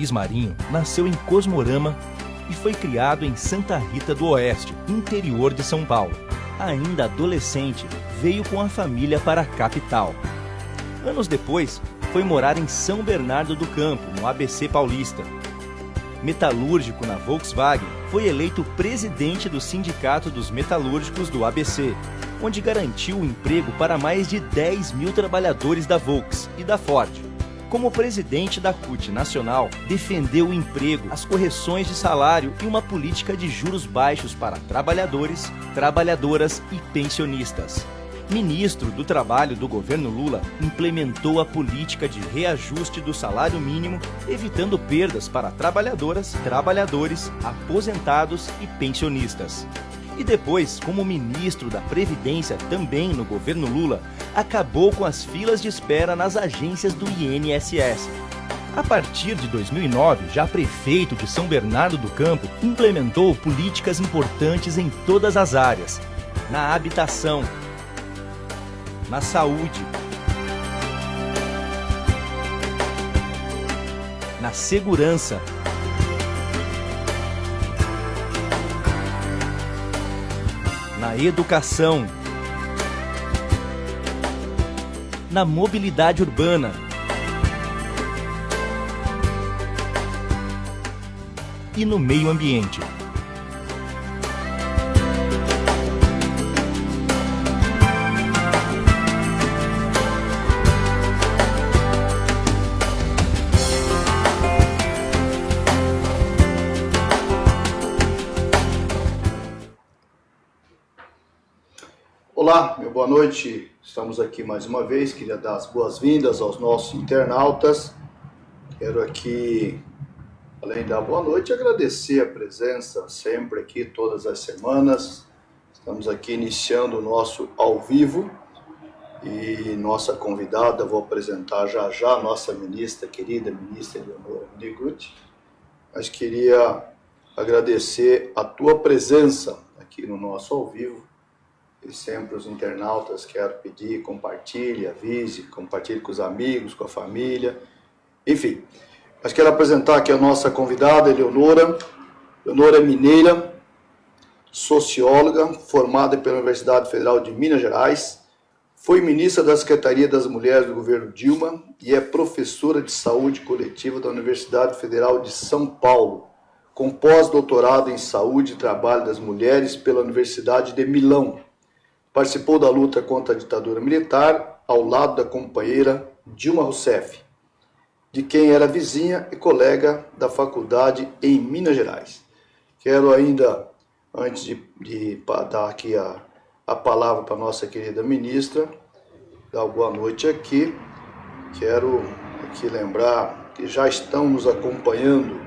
Luiz Marinho nasceu em Cosmorama e foi criado em Santa Rita do Oeste, interior de São Paulo. Ainda adolescente, veio com a família para a capital. Anos depois, foi morar em São Bernardo do Campo, no ABC Paulista. Metalúrgico na Volkswagen, foi eleito presidente do Sindicato dos Metalúrgicos do ABC, onde garantiu o emprego para mais de 10 mil trabalhadores da Volks e da Ford. Como presidente da CUT Nacional, defendeu o emprego, as correções de salário e uma política de juros baixos para trabalhadores, trabalhadoras e pensionistas. Ministro do Trabalho do governo Lula, implementou a política de reajuste do salário mínimo, evitando perdas para trabalhadoras, trabalhadores, aposentados e pensionistas. E depois, como ministro da Previdência também no governo Lula, acabou com as filas de espera nas agências do INSS. A partir de 2009, já prefeito de São Bernardo do Campo, implementou políticas importantes em todas as áreas: na habitação, na saúde, na segurança, na educação, na mobilidade urbana e no meio ambiente. Olá, meu boa noite. Estamos aqui mais uma vez. Queria dar as boas-vindas aos nossos internautas. Quero aqui, além da boa noite, agradecer a presença sempre aqui, todas as semanas. Estamos aqui iniciando o nosso ao vivo e nossa convidada, vou apresentar já já, a nossa ministra, querida ministra Eleonora Meneguzzi. Mas queria agradecer a tua presença aqui no nosso ao vivo. E sempre os internautas quero pedir, compartilhe, avise, compartilhe com os amigos, com a família, enfim. Mas quero apresentar aqui a nossa convidada, Eleonora. Eleonora é mineira, socióloga, formada pela Universidade Federal de Minas Gerais, foi ministra da Secretaria das Mulheres do governo Dilma e é professora de saúde coletiva da Universidade Federal de São Paulo, com pós-doutorado em saúde e trabalho das mulheres pela Universidade de Milão. Participou da luta contra a ditadura militar ao lado da companheira Dilma Rousseff, de quem era vizinha e colega da faculdade em Minas Gerais. Quero ainda, antes de dar aqui a palavra para a nossa querida ministra, dar boa noite aqui. Quero aqui lembrar que já estão nos acompanhando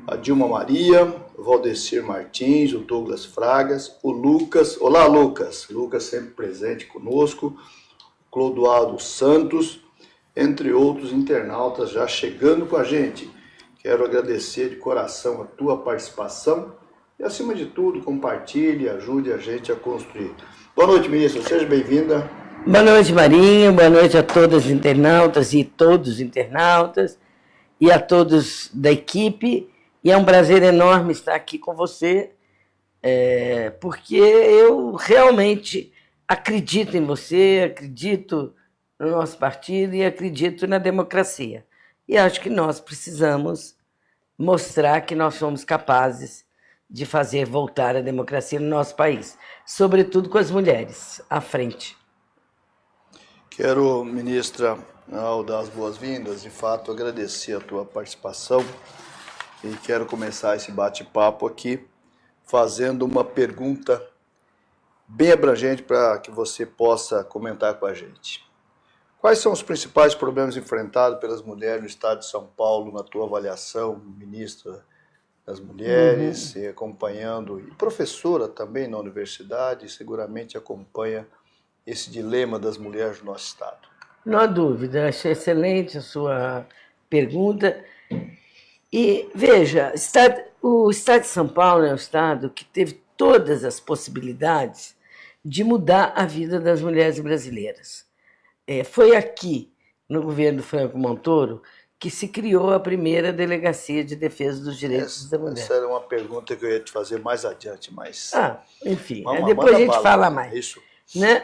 a Dilma Maria, o Valdecir Martins, o Douglas Fragas, o Lucas. Olá, Lucas. Lucas sempre presente conosco. Clodoaldo Santos, entre outros internautas já chegando com a gente. Quero agradecer de coração a tua participação e, acima de tudo, compartilhe e ajude a gente a construir. Boa noite, ministra. Seja bem-vinda. Boa noite, Marinho. Boa noite a todas as internautas e todos os internautas e a todos da equipe. E é um prazer enorme estar aqui com você, porque eu realmente acredito em você, acredito no nosso partido e acredito na democracia. E acho que nós precisamos mostrar que nós somos capazes de fazer voltar a democracia no nosso país, sobretudo com as mulheres à frente. Quero, ministra, ao dar as boas-vindas, de fato, agradecer a tua participação. E quero começar esse bate-papo aqui fazendo uma pergunta bem abrangente para que você possa comentar com a gente. Quais são os principais problemas enfrentados pelas mulheres no estado de São Paulo, na tua avaliação, ministra das Mulheres, e acompanhando, e professora também na universidade, seguramente acompanha esse dilema das mulheres no nosso estado? Não há dúvida, achei excelente a sua pergunta. E, veja, o estado de São Paulo é um estado que teve todas as possibilidades de mudar a vida das mulheres brasileiras. Foi aqui, no governo Franco Montoro, que se criou a primeira Delegacia de Defesa dos Direitos da Mulher. Essa era uma pergunta que eu ia te fazer mais adiante, mas... Enfim, Vamos, depois a gente bala, fala mais. Isso. Né?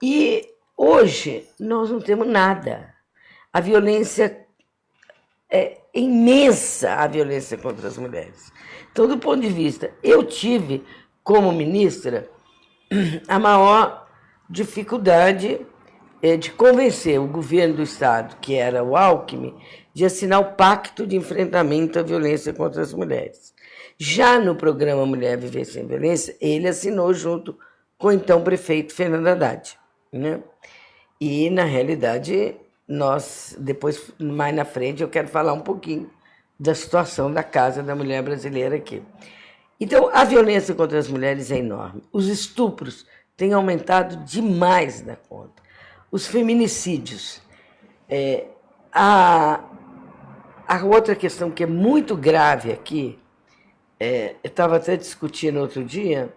E hoje nós não temos nada. A violência é imensa, a violência contra as mulheres. Então, do ponto de vista, eu tive, como ministra, a maior dificuldade de convencer o governo do Estado, que era o Alckmin, de assinar o Pacto de Enfrentamento à Violência contra as Mulheres. Já no programa Mulher Viver Sem Violência, ele assinou junto com o então prefeito Fernando Haddad. Né? E, na realidade, nós, depois, mais na frente, eu quero falar um pouquinho da situação da Casa da Mulher Brasileira aqui. Então, a violência contra as mulheres é enorme. Os estupros têm aumentado demais da conta. Os feminicídios. A outra questão que é muito grave aqui, eu estava até discutindo outro dia,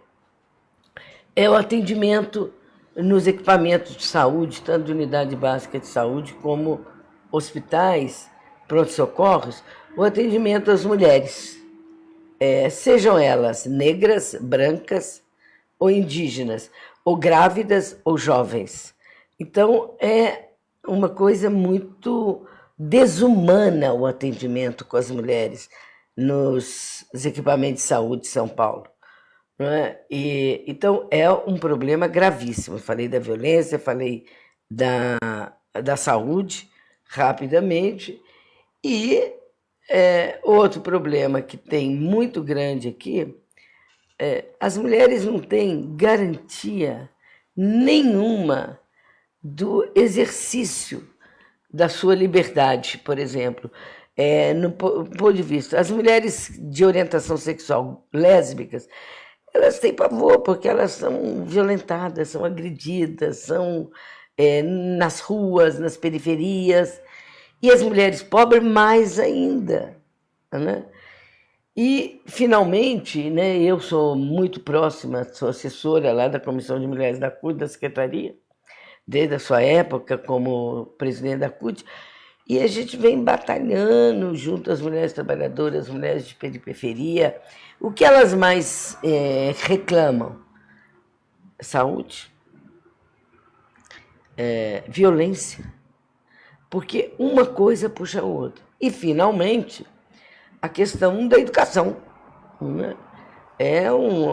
é o atendimento nos equipamentos de saúde, tanto de unidade básica de saúde como hospitais, pronto-socorros, o atendimento às mulheres, sejam elas negras, brancas ou indígenas, ou grávidas ou jovens. Então, é uma coisa muito desumana o atendimento com as mulheres nos equipamentos de saúde de São Paulo. Não é? Então, é um problema gravíssimo. Eu falei da violência, falei da saúde, rapidamente. E outro problema que tem muito grande aqui, as mulheres não têm garantia nenhuma do exercício da sua liberdade, por exemplo. No ponto de vista, as mulheres de orientação sexual lésbicas, elas têm pavor, porque elas são violentadas, são agredidas, são nas ruas, nas periferias, e as mulheres pobres mais ainda. Né? E, finalmente, né, eu sou muito próxima, sou assessora lá da Comissão de Mulheres da CUT, da Secretaria, desde a sua época como presidente da CUT, e a gente vem batalhando junto às mulheres trabalhadoras, as mulheres de periferia. O que elas mais reclamam? Saúde, violência, porque uma coisa puxa a outra. E, finalmente, a questão da educação. Né?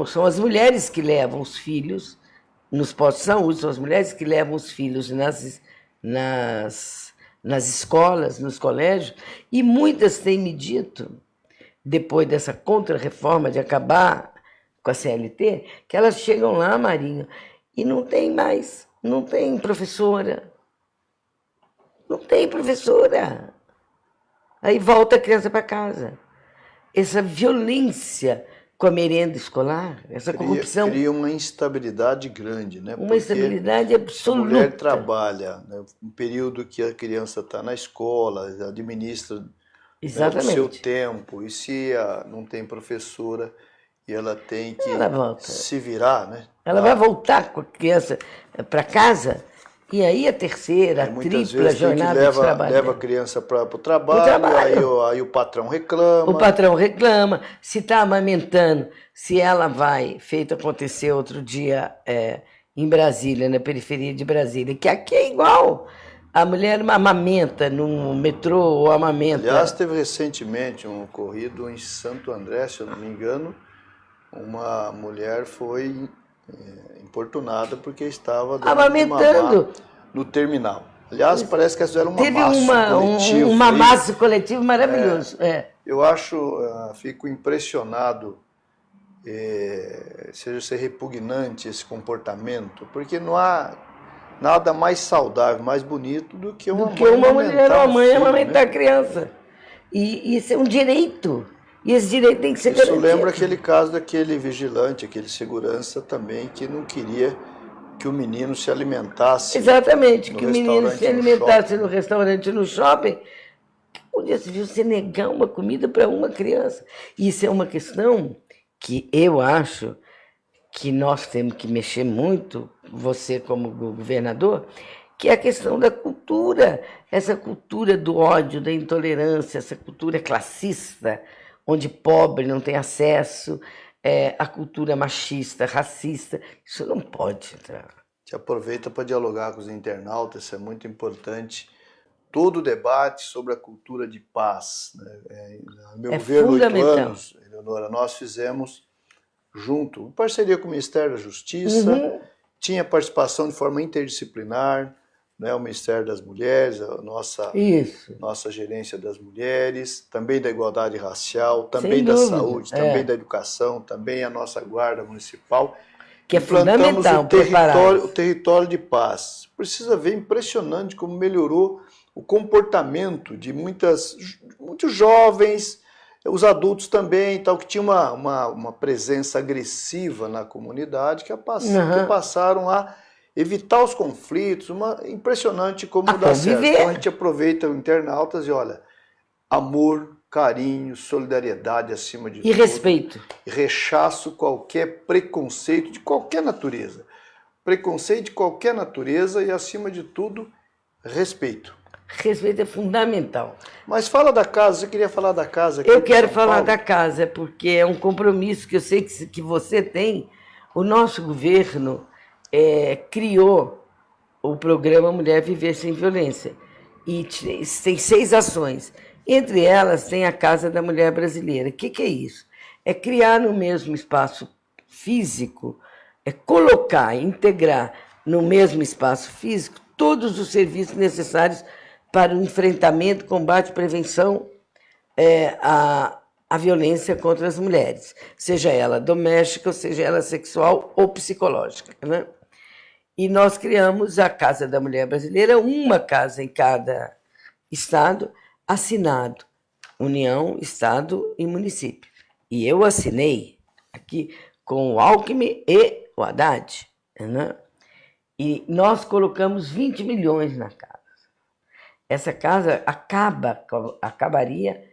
São as mulheres que levam os filhos nos postos de saúde, são as mulheres que levam os filhos nas escolas, nos colégios, e muitas têm me dito, depois dessa contra-reforma de acabar com a CLT, que elas chegam lá, Marinho, e não tem mais, não tem professora. Não tem professora. Aí volta a criança para casa. Essa violência com a merenda escolar, essa corrupção... Cria uma instabilidade grande, né? Uma instabilidade absoluta. A mulher trabalha, né? Um período que a criança está na escola, administra, né, o seu tempo, e se não tem professora e ela tem que se virar, né? Ela vai voltar com a criança para casa, e aí a terceira, a tripla jornada de trabalho. Leva a criança para o trabalho, aí o patrão reclama. O patrão reclama, se está amamentando, se ela vai, feito acontecer outro dia em Brasília, na periferia de Brasília, que aqui é igual. A mulher amamenta no metrô ou amamenta. Aliás, teve recentemente um ocorrido em Santo André, se eu não me engano, uma mulher foi importunada porque estava amamentando no terminal. Aliás, parece que fizeram Teve um mamaço coletivo maravilhoso. Eu fico impressionado, seja ser repugnante esse comportamento, porque não há nada mais saudável, mais bonito do que uma mulher, uma mãe amamentar né? a criança. E isso é um direito. E esse direito tem que ser garantido. Isso lembra aquele caso daquele vigilante, aquele segurança também, que não queria que o menino se alimentasse. Exatamente, que o menino se alimentasse no restaurante, no shopping. Onde já se viu você negar uma comida para uma criança? Isso é uma questão que eu acho que nós temos que mexer muito, você como governador, que é a questão da cultura, essa cultura do ódio, da intolerância, essa cultura classista, onde pobre não tem acesso, a cultura machista, racista, isso não pode entrar. Te aproveita para dialogar com os internautas, isso é muito importante. Todo o debate sobre a cultura de paz, né? No meu governo, 8 anos, Eleonora, nós fizemos junto, em parceria com o Ministério da Justiça, tinha participação de forma interdisciplinar, né? O Ministério das Mulheres, a nossa gerência das mulheres, também da igualdade racial, também da saúde, também da educação, também a nossa guarda municipal. Que é fundamental o território de paz. Precisa ver, impressionante como melhorou o comportamento de muitos jovens, os adultos também, tal, que tinha uma presença agressiva na comunidade, que passaram a evitar os conflitos. Impressionante como dá certo. Então a gente aproveita o internautas e olha, amor, carinho, solidariedade acima de tudo. E respeito. E rechaço qualquer preconceito de qualquer natureza. Preconceito de qualquer natureza e, acima de tudo, respeito. Respeito é fundamental. Mas fala da casa, você queria falar da casa aqui? Eu quero falar da casa, porque é um compromisso que eu sei que você tem. O nosso governo criou o programa Mulher Viver Sem Violência. E tem 6 ações. Entre elas tem a Casa da Mulher Brasileira. O que é isso? É criar no mesmo espaço físico, colocar, integrar no mesmo espaço físico todos os serviços necessários para o enfrentamento, combate e prevenção à violência contra as mulheres, seja ela doméstica, ou seja ela sexual ou psicológica, né? E nós criamos a Casa da Mulher Brasileira, uma casa em cada estado, assinado União, Estado e município. E eu assinei aqui com o Alckmin e o Haddad, né? E nós colocamos 20 milhões na casa. Essa casa acabaria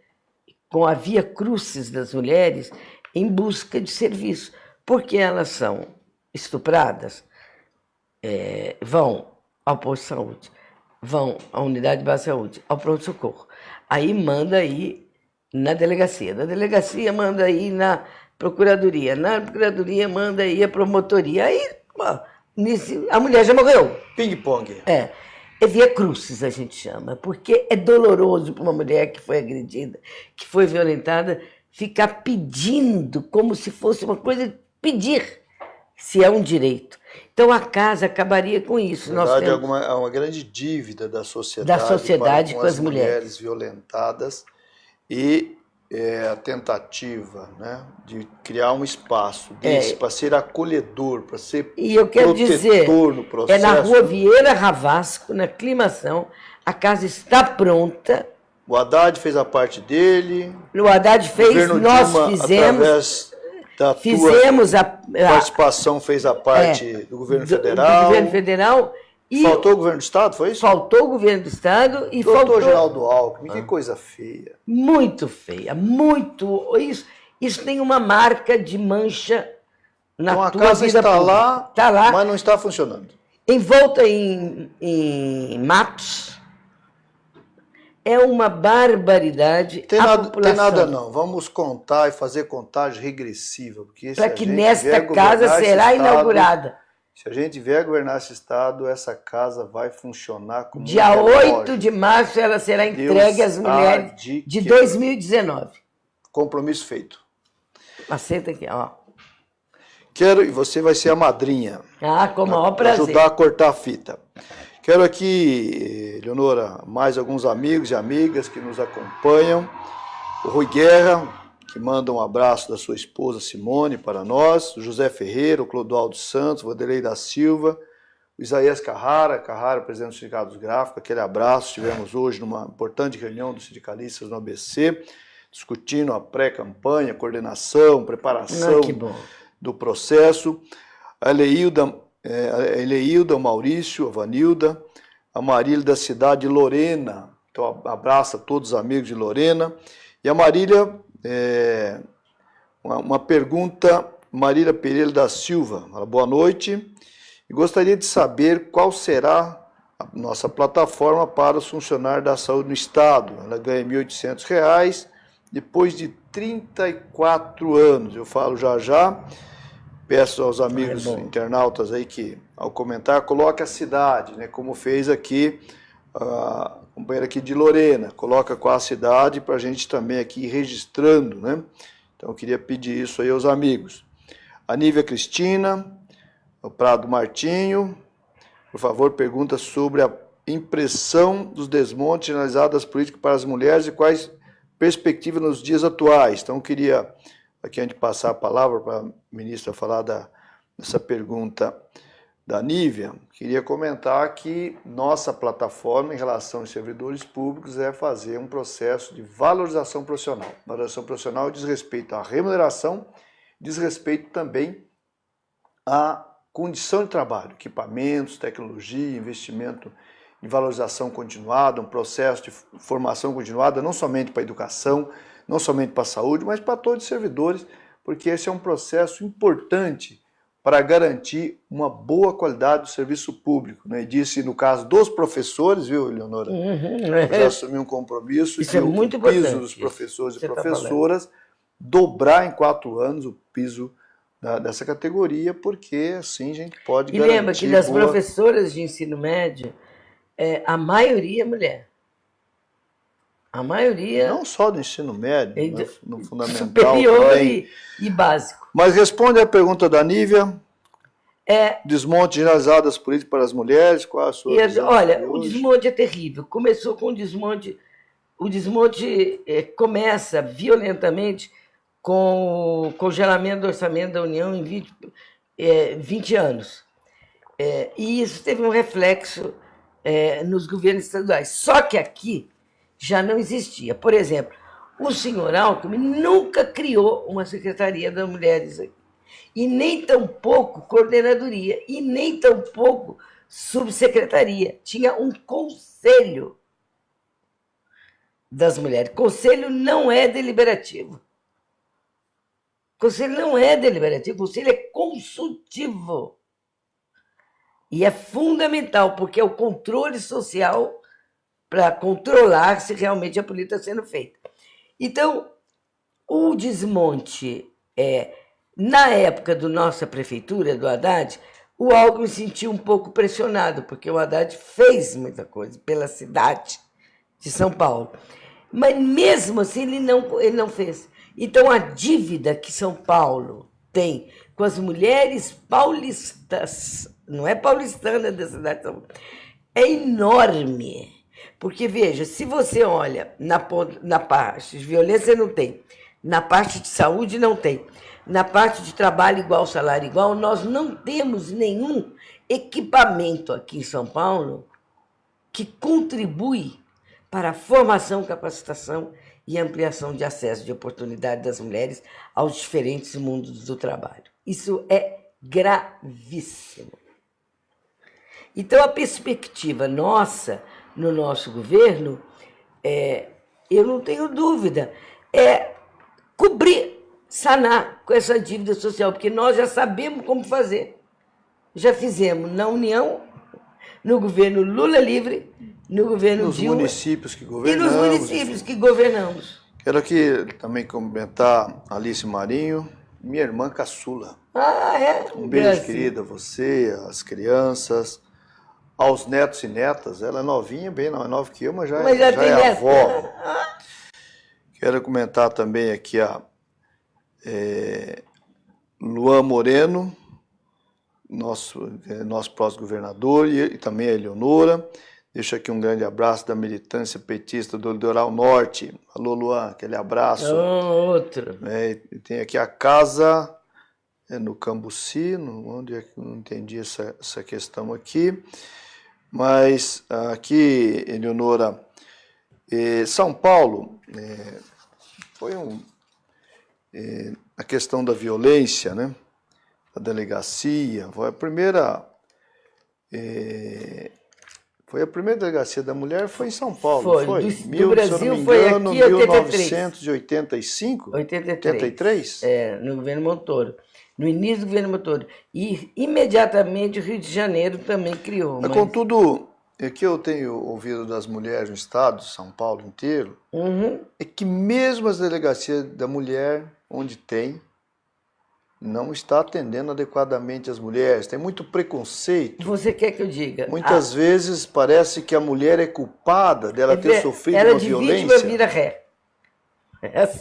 com a via crucis das mulheres em busca de serviço, porque elas são estupradas, vão ao posto de saúde, vão à unidade básica de saúde, ao pronto-socorro. Aí manda ir na delegacia, da delegacia manda ir na procuradoria manda ir à promotoria. Aí a mulher já morreu. Ping-pong. É via crucis, a gente chama, porque é doloroso para uma mulher que foi agredida, que foi violentada, ficar pedindo como se fosse uma coisa de pedir, se é um direito. Então a casa acabaria com isso. Na verdade, é uma grande dívida da sociedade com as mulheres violentadas e a tentativa, né, de criar um espaço desse para ser acolhedor, para ser protetor e eu quero dizer, no processo. Na Rua Vieira Ravasco, na Aclimação, a casa está pronta. O Haddad fez a parte dele. O Haddad fez, nós fizemos. Fizemos a participação, fez a parte do governo federal. Do governo federal. E faltou o governo do Estado, foi isso? Faltou o governo do Estado e faltou... Doutor Geraldo Alckmin, que coisa feia. Muito feia, muito... Isso tem uma marca de mancha na tua vida. Então a casa está lá, mas não está funcionando. Envolta em matos. É uma barbaridade. Tem nada não. Vamos contar e fazer contagem regressiva. Para que nesta casa será inaugurada. Se a gente vier governar esse estado, essa casa vai funcionar como Dia 8 de março ela será entregue às mulheres de 2019. Compromisso feito. Aceita aqui, ó. Quero, e você vai ser a madrinha. Com o maior prazer. Ajudar a cortar a fita. Quero aqui, Eleonora, mais alguns amigos e amigas que nos acompanham. O Rui Guerra, que manda um abraço da sua esposa Simone para nós, o José Ferreira, o Clodoaldo Santos, o Vanderlei da Silva, o Isaías Carrara, presidente do Sindicato dos Gráficos, aquele abraço. Estivemos hoje numa importante reunião dos sindicalistas no ABC, discutindo a pré-campanha, coordenação, preparação do processo. A Eleilda, o Maurício, a Vanilda, a Marília da cidade de Lorena, então abraço a todos os amigos de Lorena. E a Marília... uma pergunta, Marília Pereira da Silva. Boa noite. E gostaria de saber qual será a nossa plataforma para os funcionários da saúde no Estado. Ela ganha R$ 1.800 depois de 34 anos. Eu falo já já. Peço aos amigos internautas aí que, ao comentar, coloque a cidade, né, como fez aqui a companheira aqui de Lorena. Coloca qual a cidade para a gente também aqui ir registrando, né? Então eu queria pedir isso aí aos amigos. A Nívia Cristina, o Prado Martinho, por favor, pergunta sobre a impressão dos desmontes generalizados das políticas para as mulheres e quais perspectivas nos dias atuais. Então eu queria, aqui antes de passar a palavra para a ministra falar dessa pergunta da Nívia, queria comentar que nossa plataforma em relação aos servidores públicos é fazer um processo de valorização profissional. Valorização profissional diz respeito à remuneração, diz respeito também à condição de trabalho, equipamentos, tecnologia, investimento em valorização continuada, um processo de formação continuada, não somente para a educação, não somente para a saúde, mas para todos os servidores, porque esse é um processo importante para garantir uma boa qualidade do serviço público, né? E disse no caso dos professores, viu, Eleonora? Já assumi um compromisso Isso é muito o piso importante, dos professores e você professoras dobrar em 4 anos o piso dessa categoria, porque assim a gente pode garantir. E lembra que das professoras de ensino médio, a maioria é mulher. A maioria... Não só do ensino médio, mas no fundamental superior também. E básico. Mas responde a pergunta da Nívia. Desmonte generalizado das políticas para as mulheres, qual a sua visão? Olha, o desmonte é terrível. Começou com o desmonte... O desmonte começa violentamente com o congelamento do orçamento da União em 20 anos. E isso teve um reflexo nos governos estaduais. Só que aqui já não existia. Por exemplo, o senhor Alckmin nunca criou uma Secretaria das Mulheres aqui, e nem tampouco coordenadoria, e nem tampouco subsecretaria. Tinha um conselho das mulheres. Conselho não é deliberativo. Conselho não é deliberativo, conselho é consultivo. E é fundamental, porque é o controle social para controlar se realmente a política está sendo feita. Então, o desmonte, na época da nossa prefeitura, do Haddad, o Alckmin se sentiu um pouco pressionado, porque o Haddad fez muita coisa pela cidade de São Paulo. Mas mesmo assim ele não fez. Então a dívida que São Paulo tem com as mulheres paulistas, não é paulistana da cidade de São Paulo, é enorme. Porque, veja, se você olha na parte de violência, não tem. Na parte de saúde, não tem. Na parte de trabalho igual, salário igual, nós não temos nenhum equipamento aqui em São Paulo que contribui para a formação, capacitação e ampliação de acesso de oportunidade das mulheres aos diferentes mundos do trabalho. Isso é gravíssimo. Então, a perspectiva nossa, no nosso governo, eu não tenho dúvida, é cobrir, sanar com essa dívida social, porque nós já sabemos como fazer. Já fizemos na União, no governo Lula livre, no governo Dilma. Nos municípios que governamos. E nos municípios que governamos. Quero aqui também comentar Alice Marinho, minha irmã caçula. Um beijo, Graças. querida, você, as crianças, aos netos e netas. Ela é novinha, bem não é nova que eu, mas já é avó. Quero comentar também aqui a Luan Moreno, nosso próximo governador, e também a Eleonora. Deixo aqui um grande abraço da militância petista do Litoral Norte. Alô, Luan, aquele abraço. Outro. E tem aqui a casa no Cambuci, onde é que eu não entendi essa questão aqui. Mas aqui, Eleonora, São Paulo, foi a questão da violência, né? A delegacia, foi a primeira delegacia da mulher, foi em São Paulo, foi? Do Brasil foi aqui em 1985? 83? No governo Montoro. No início do governo Montoro. E imediatamente o Rio de Janeiro também criou. Mas, contudo, O que eu tenho ouvido das mulheres no estado, São Paulo inteiro, é que mesmo as delegacias da mulher, onde tem, não está atendendo adequadamente as mulheres. Tem muito preconceito. Você quer que eu diga? Muitas vezes parece que a mulher é culpada dela ter sofrido uma violência. Ela de vítima vira ré.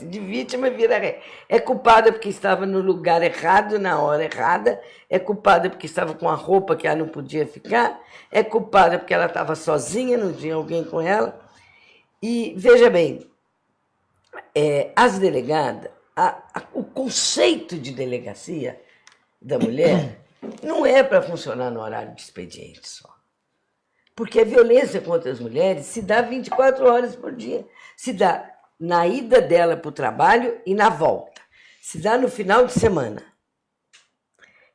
De vítima vira ré. É culpada porque estava no lugar errado, na hora errada. É culpada porque estava com a roupa que ela não podia ficar. É culpada porque ela estava sozinha, não tinha alguém com ela. E, veja bem, as delegadas, o conceito de delegacia da mulher não é para funcionar no horário de expediente só. Porque a violência contra as mulheres se dá 24 horas por dia. Se dá na ida dela para o trabalho e na volta. Se dá no final de semana.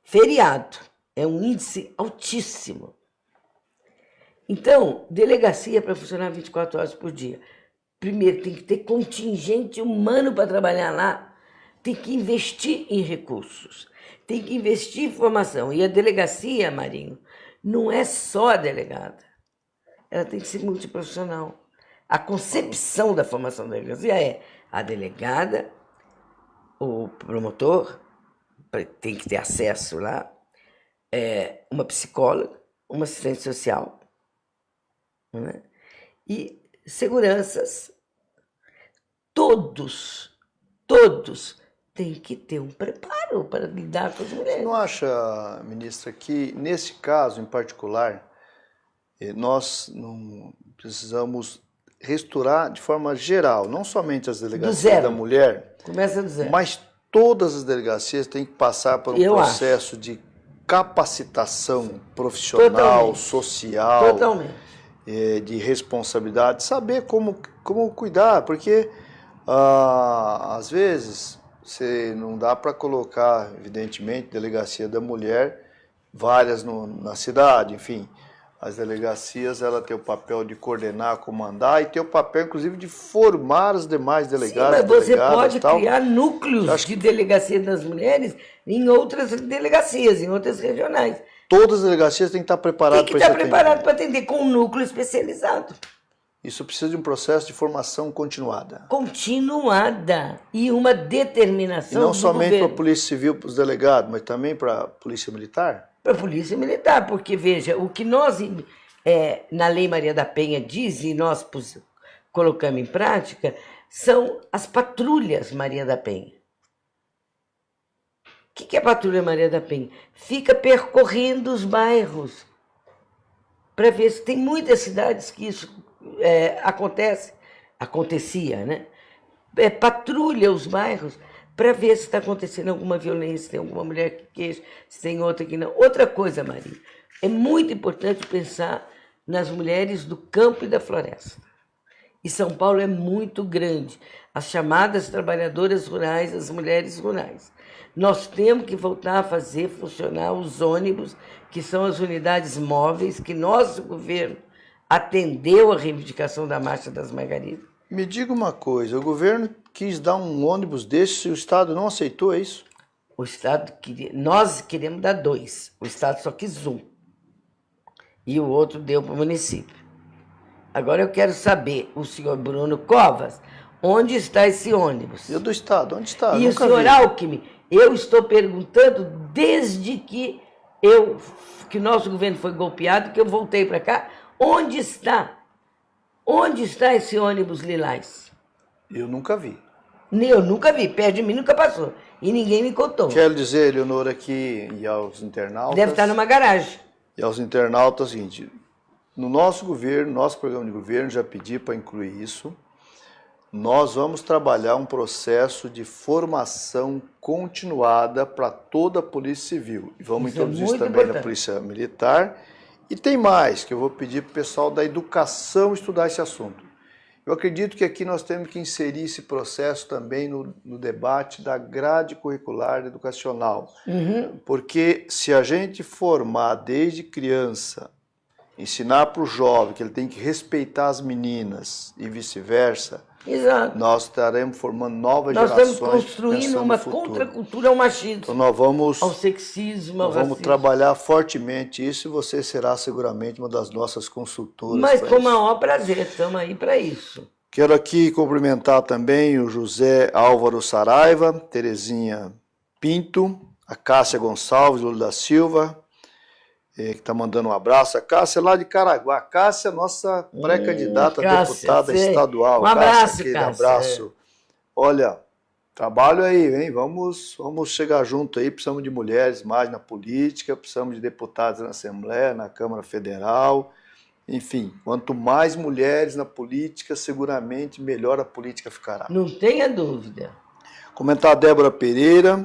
Feriado. É um índice altíssimo. Então, delegacia para funcionar 24 horas por dia. Primeiro, tem que ter contingente humano para trabalhar lá. Tem que investir em recursos. Tem que investir em formação. E a delegacia, Marinho, não é só a delegada. Ela tem que ser multiprofissional. A concepção da formação da delegacia é a delegada, o promotor, tem que ter acesso lá, uma psicóloga, uma assistente social, né? E seguranças. Todos têm que ter um preparo para lidar com as mulheres. Você não acha, ministra, que nesse caso em particular, nós não precisamos restaurar de forma geral, não somente as delegacias da mulher, começa do zero, mas todas as delegacias têm que passar por um processo de capacitação profissional, totalmente, social, totalmente, de responsabilidade, saber como cuidar, porque às vezes você não dá para colocar, evidentemente, delegacia da mulher, várias na cidade, enfim. As delegacias, ela tem o papel de coordenar, comandar e tem o papel, inclusive, de formar os demais delegados. Sim, mas você pode criar núcleos de delegacia das mulheres em outras delegacias, em outras regionais. Todas as delegacias têm que estar preparadas para isso. Tem que estar preparado para atender com um núcleo especializado. Isso precisa de um processo de formação continuada. Continuada. E uma determinação do governo. E não somente para a Polícia Civil, para os delegados, mas também para a Polícia Militar? Para a Polícia Militar, porque, veja, o que nós, na Lei Maria da Penha, diz e nós colocamos em prática, são as patrulhas Maria da Penha. O que é a Patrulha Maria da Penha? Fica percorrendo os bairros para ver se tem muitas cidades que isso acontecia, né? Patrulha os bairros para ver se está acontecendo alguma violência, se tem alguma mulher que queixa, se tem outra que não. Outra coisa, Maria, é muito importante pensar nas mulheres do campo e da floresta. E São Paulo é muito grande. As chamadas trabalhadoras rurais, as mulheres rurais. Nós temos que voltar a fazer funcionar os ônibus, que são as unidades móveis, que nosso governo atendeu a reivindicação da Marcha das Margaridas. Me diga uma coisa, o governo quis dar um ônibus desse e o Estado não aceitou, é isso? O Estado queria, nós queremos dar 2, o Estado só quis 1. E o outro deu para o município. Agora eu quero saber, o senhor Bruno Covas, onde está esse ônibus? E o do Estado, onde está? E o senhor Alckmin, eu estou perguntando desde que o nosso governo foi golpeado, que eu voltei para cá, onde está? Onde está esse ônibus lilás? Eu nunca vi. Eu nunca vi, perto de mim nunca passou. E ninguém me contou. Quero dizer, Eleonora, aqui e aos internautas... Deve estar numa garagem. E aos internautas, é o seguinte, no nosso governo, nosso programa de governo, já pedi para incluir isso, nós vamos trabalhar um processo de formação continuada para toda a Polícia Civil. E vamos introduzir isso também na Polícia Militar. E tem mais, que eu vou pedir para o pessoal da educação estudar esse assunto. Eu acredito que aqui nós temos que inserir esse processo também no debate da grade curricular educacional. Porque se a gente formar desde criança, ensinar para o jovem que ele tem que respeitar as meninas e vice-versa, Exato. nós estaremos formando novas Nós gerações. estamos construindo pensando uma no futuro. contracultura ao machismo, Então nós vamos, ao sexismo, ao nós vamos racismo. trabalhar fortemente isso e você será seguramente uma das nossas consultoras. Mas para com o isso. maior prazer, estamos aí para isso. Quero aqui cumprimentar também o José Álvaro Saraiva, Terezinha Pinto, a Cássia Gonçalves, Lula da Silva, que está mandando um abraço. A Cássia lá de Caraguá. A Cássia, nossa pré-candidata a Cássia, deputada sei. estadual. Um abraço, Cássia, aquele Cássia. abraço. Olha, trabalho aí, hein? Vamos chegar junto aí. Precisamos de mulheres mais na política, precisamos de deputados na Assembleia, na Câmara Federal. Enfim, quanto mais mulheres na política, seguramente melhor a política ficará. Não tenha dúvida. Comentar a Débora Pereira,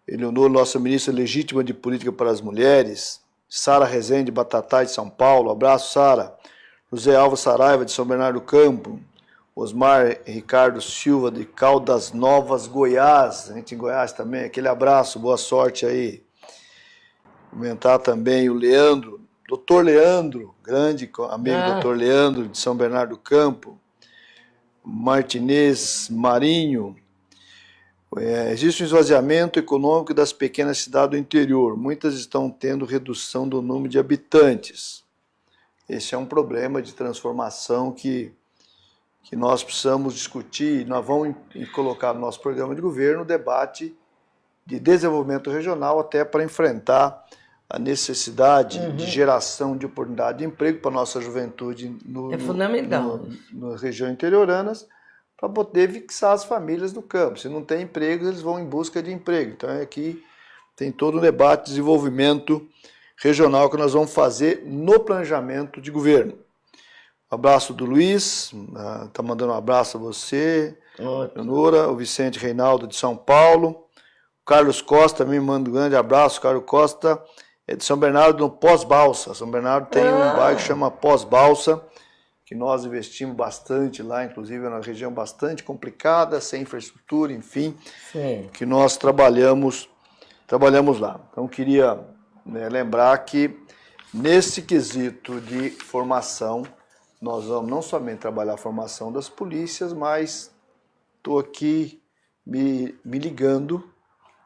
Eleonor, nossa ministra legítima de Política para as Mulheres, Sara Rezende Batatai de São Paulo, abraço Sara, José Alves Saraiva de São Bernardo do Campo, Osmar Ricardo Silva de Caldas Novas, Goiás, a gente em Goiás também, aquele abraço, boa sorte aí. Comentar também o Leandro, Dr. Leandro, grande amigo Dr. Leandro de São Bernardo do Campo, Martinez Marinho. Existe um esvaziamento econômico das pequenas cidades do interior. Muitas estão tendo redução do número de habitantes. Esse é um problema de transformação que nós precisamos discutir. Nós vamos colocar no nosso programa de governo o debate de desenvolvimento regional até para enfrentar a necessidade de geração de oportunidade de emprego para a nossa juventude fundamental. nas regiões interioranas, para poder fixar as famílias no campo. Se não tem emprego, eles vão em busca de emprego. Então aqui tem todo um debate de desenvolvimento regional que nós vamos fazer no planejamento de governo. Um abraço do Luiz, está mandando um abraço a você, Leonora, o Vicente Reinaldo de São Paulo, o Carlos Costa também manda um grande abraço. Carlos Costa é de São Bernardo, no Pós-Balsa. São Bernardo tem um bairro que chama Pós-Balsa, que nós investimos bastante lá, inclusive é uma região bastante complicada, sem infraestrutura, enfim, Sim. que nós trabalhamos lá. Então, queria lembrar que, nesse quesito de formação, nós vamos não somente trabalhar a formação das polícias, mas estou aqui me ligando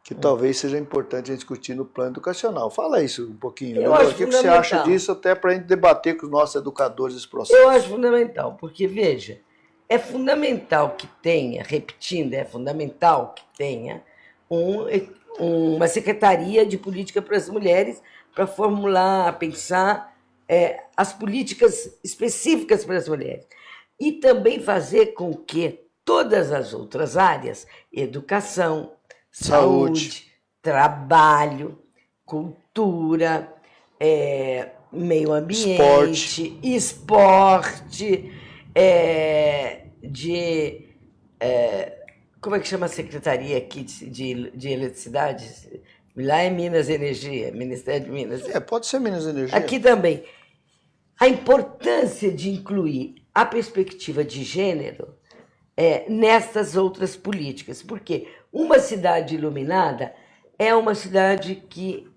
que talvez seja importante a gente discutir no plano educacional. Fala isso um pouquinho. Eu acho o que você acha disso, até para a gente debater com os nossos educadores esse processo? Eu acho fundamental, porque, veja, é fundamental que tenha, repetindo, é fundamental que tenha uma Secretaria de Política para as Mulheres para formular, pensar as políticas específicas para as mulheres. E também fazer com que todas as outras áreas, educação, saúde, trabalho, cultura, meio ambiente, esporte, como é que chama a secretaria aqui de eletricidade? Lá é Minas e Energia, Ministério de Minas. Pode ser Minas e Energia. Aqui também. A importância de incluir a perspectiva de gênero nestas outras políticas, porque uma cidade iluminada é uma cidade que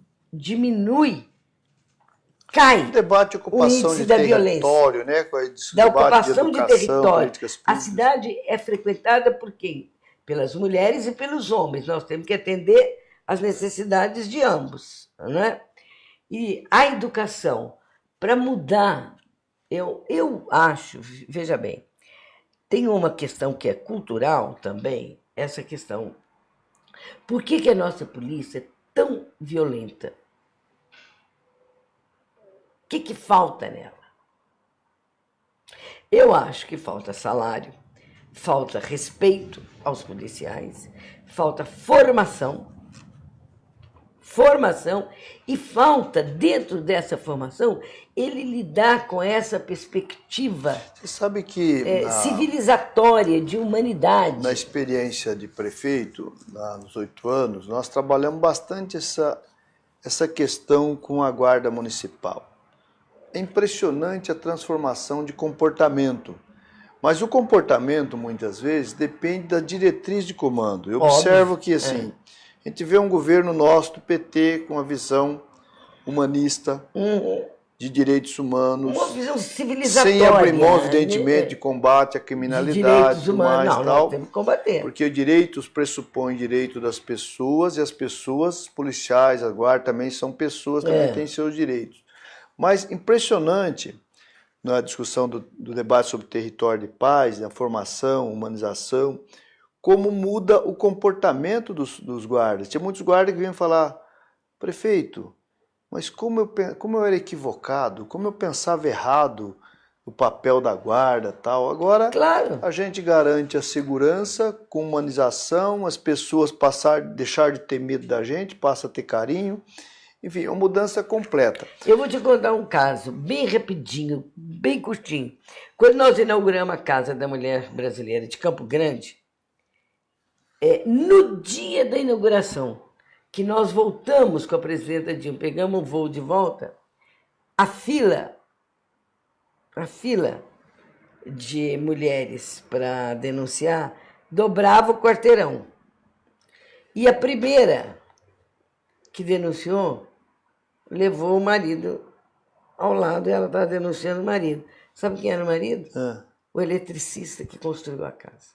cai debate de ocupação o índice de da território, violência, né? da ocupação de território. A A cidade é frequentada por quem? Pelas mulheres e pelos homens. Nós temos que atender às necessidades de ambos, né? E a educação, para mudar, eu acho, veja bem, tem uma questão que é cultural também, essa questão. Por que a nossa polícia é tão violenta? O que falta nela? Eu acho que falta salário, falta respeito aos policiais, falta formação, e falta, dentro dessa formação, ele lidar com essa perspectiva Você sabe que civilizatória, de humanidade. Na experiência de prefeito, nos 8 anos, nós trabalhamos bastante essa questão com a Guarda Municipal. É impressionante a transformação de comportamento. Mas o comportamento, muitas vezes, depende da diretriz de comando. Eu observo que, assim, a gente vê um governo nosso, do PT, com uma visão humanista, de direitos humanos, Uma visão civilizatória. sem abrir mão, evidentemente, de combate à criminalidade, direitos humanos. mais, tal, temos que combater. porque o direitos pressupõe direito das pessoas, e as pessoas, policiais, a guarda também são pessoas, também têm seus direitos. Mas impressionante, na discussão do debate sobre território de paz, da formação, humanização, como muda o comportamento dos guardas. Tinha muitos guardas que vinham falar, prefeito, mas como eu era equivocado, como eu pensava errado o papel da guarda, tal. Agora, claro, a gente garante a segurança com humanização, as pessoas deixar de ter medo da gente, passam a ter carinho. Enfim, é uma mudança completa. Eu vou te contar um caso, bem rapidinho, bem curtinho. Quando nós inauguramos a Casa da Mulher Brasileira de Campo Grande, no dia da inauguração, que nós voltamos com a presidenta Dilma, pegamos um voo de volta, a fila de mulheres para denunciar dobrava o quarteirão. E a primeira que denunciou levou o marido ao lado e ela estava denunciando o marido. Sabe quem era o marido? O eletricista que construiu a casa.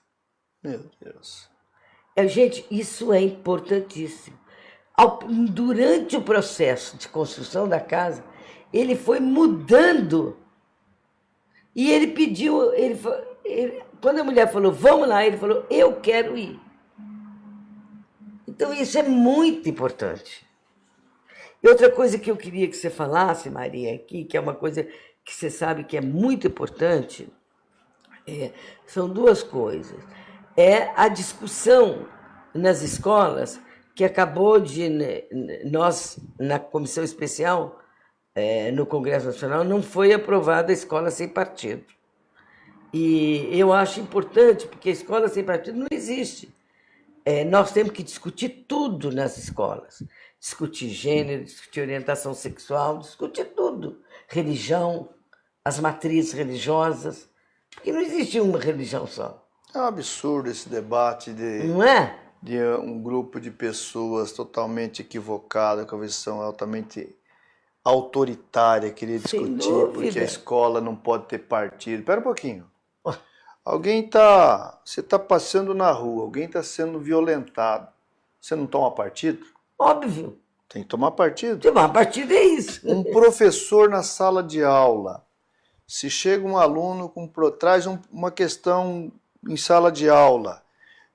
Meu Deus. Gente, isso é importantíssimo. Durante o processo de construção da casa, ele foi mudando. E ele pediu, quando a mulher falou, vamos lá, ele falou, eu quero ir. Então isso é muito importante. E outra coisa que eu queria que você falasse, Maria, aqui, que é uma coisa que você sabe que é muito importante, são duas coisas. A discussão nas escolas, que acabou nós, na comissão especial, no Congresso Nacional, não foi aprovada a escola sem partido. E eu acho importante, porque a escola sem partido não existe. Nós temos que discutir tudo nas escolas. Discutir gênero, discutir orientação sexual, discutir tudo. Religião, as matrizes religiosas, porque não existe uma religião só. É um absurdo esse debate Não é? de um grupo de pessoas totalmente equivocado, com a visão altamente autoritária, querer discutir porque a escola não pode ter partido. Espera um pouquinho. Você está passando na rua, alguém está sendo violentado. Você não toma partido? Óbvio. Tem que tomar partido. Tomar partido é isso. Um professor na sala de aula, se chega um aluno traz uma questão em sala de aula,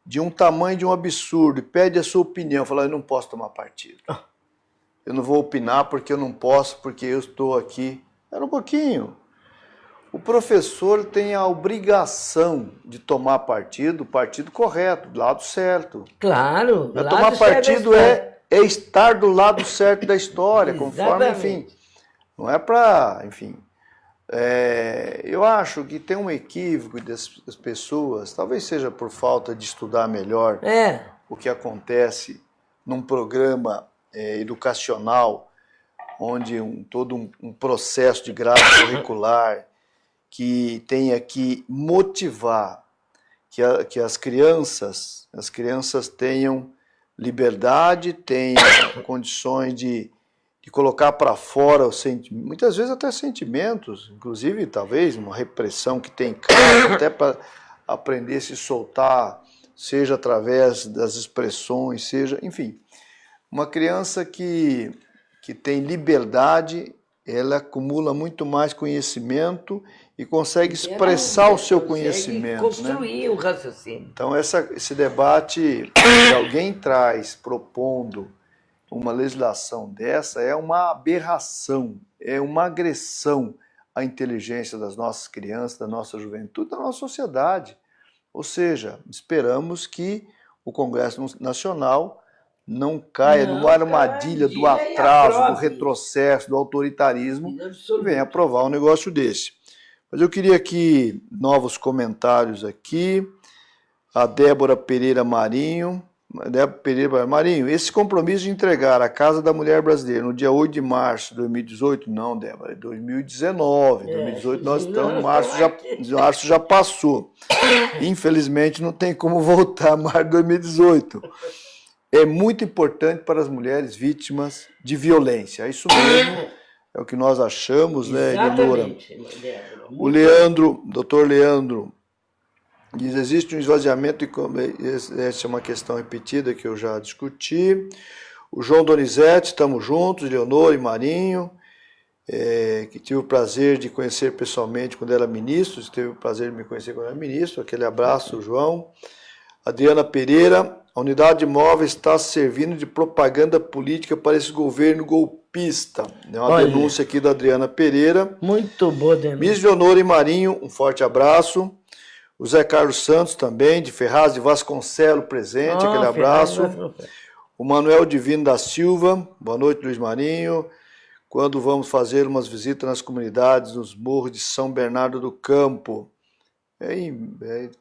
de um tamanho de um absurdo, e pede a sua opinião, fala, eu não posso tomar partido. Eu não vou opinar porque eu não posso, porque eu estou aqui. Espera um pouquinho. O professor tem a obrigação de tomar partido, o partido correto, do lado certo. Claro. Tomar partido é estar do lado certo da história, conforme, enfim. Não é para, enfim. Eu acho que tem um equívoco das pessoas, talvez seja por falta de estudar melhor o que acontece num programa educacional, onde todo um processo de grade curricular que tenha que motivar que as crianças tenham liberdade, tenham condições de colocar para fora, muitas vezes até sentimentos, inclusive talvez uma repressão que tem em casa, até para aprender a se soltar, seja através das expressões, seja, enfim. Uma criança que tem liberdade, ela acumula muito mais conhecimento e consegue expressar o seu conhecimento. Construir o raciocínio. Então, esse debate que alguém traz propondo uma legislação dessa é uma aberração, é uma agressão à inteligência das nossas crianças, da nossa juventude, da nossa sociedade. Ou seja, esperamos que o Congresso Nacional não caia numa armadilha do atraso, do retrocesso, do autoritarismo, e venha aprovar um negócio desse. Mas eu queria aqui novos comentários aqui. A Débora Pereira Marinho, esse compromisso de entregar a Casa da Mulher Brasileira no dia 8 de março de 2018, não, Débora, é 2019. 2018 nós estamos, março já passou. Infelizmente não tem como voltar a março de 2018. É muito importante para as mulheres vítimas de violência. É isso mesmo. é o que nós achamos, né, Eleonora? Débora. O Leandro, doutor Leandro, diz, existe um esvaziamento, essa é uma questão repetida que eu já discuti. O João Donizete, estamos juntos, Leonora e Marinho, que tive o prazer de conhecer pessoalmente quando era ministro, teve o prazer de me conhecer quando era ministro, aquele abraço, João. Adriana Pereira, a unidade móvel está servindo de propaganda política para esse governo golpista. É uma denúncia aqui da Adriana Pereira. Muito boa denúncia. Miss Leonora e Marinho, um forte abraço. O Zé Carlos Santos também, de Ferraz de Vasconcelo, presente, aquele abraço. O Manuel Divino da Silva, boa noite, Luiz Marinho. Quando vamos fazer umas visitas nas comunidades, nos morros de São Bernardo do Campo?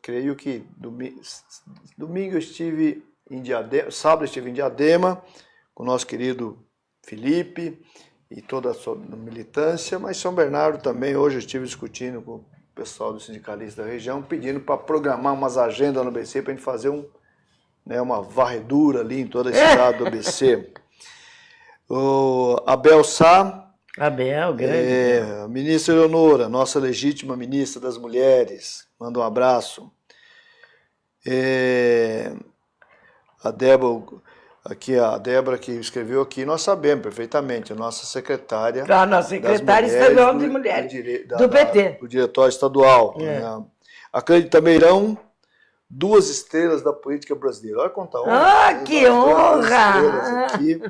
Creio que domingo eu estive em Diadema, sábado eu estive em Diadema, com o nosso querido Felipe e toda a sua militância, mas São Bernardo também, hoje eu estive discutindo com o pessoal do sindicalista da região, pedindo para programar umas agendas no ABC para a gente fazer uma varredura ali em toda a cidade do ABC. O Abel Sá. Abel, grande. A ministra Eleonora, nossa legítima ministra das Mulheres, manda um abraço. A Débora que escreveu aqui, nós sabemos perfeitamente, a nossa secretária. A nossa secretária estadual de mulheres, do PT. Do diretório estadual. Né? A Cleide Meirão, 2 estrelas da política brasileira. Olha quanta honra. Que honra! Aqui.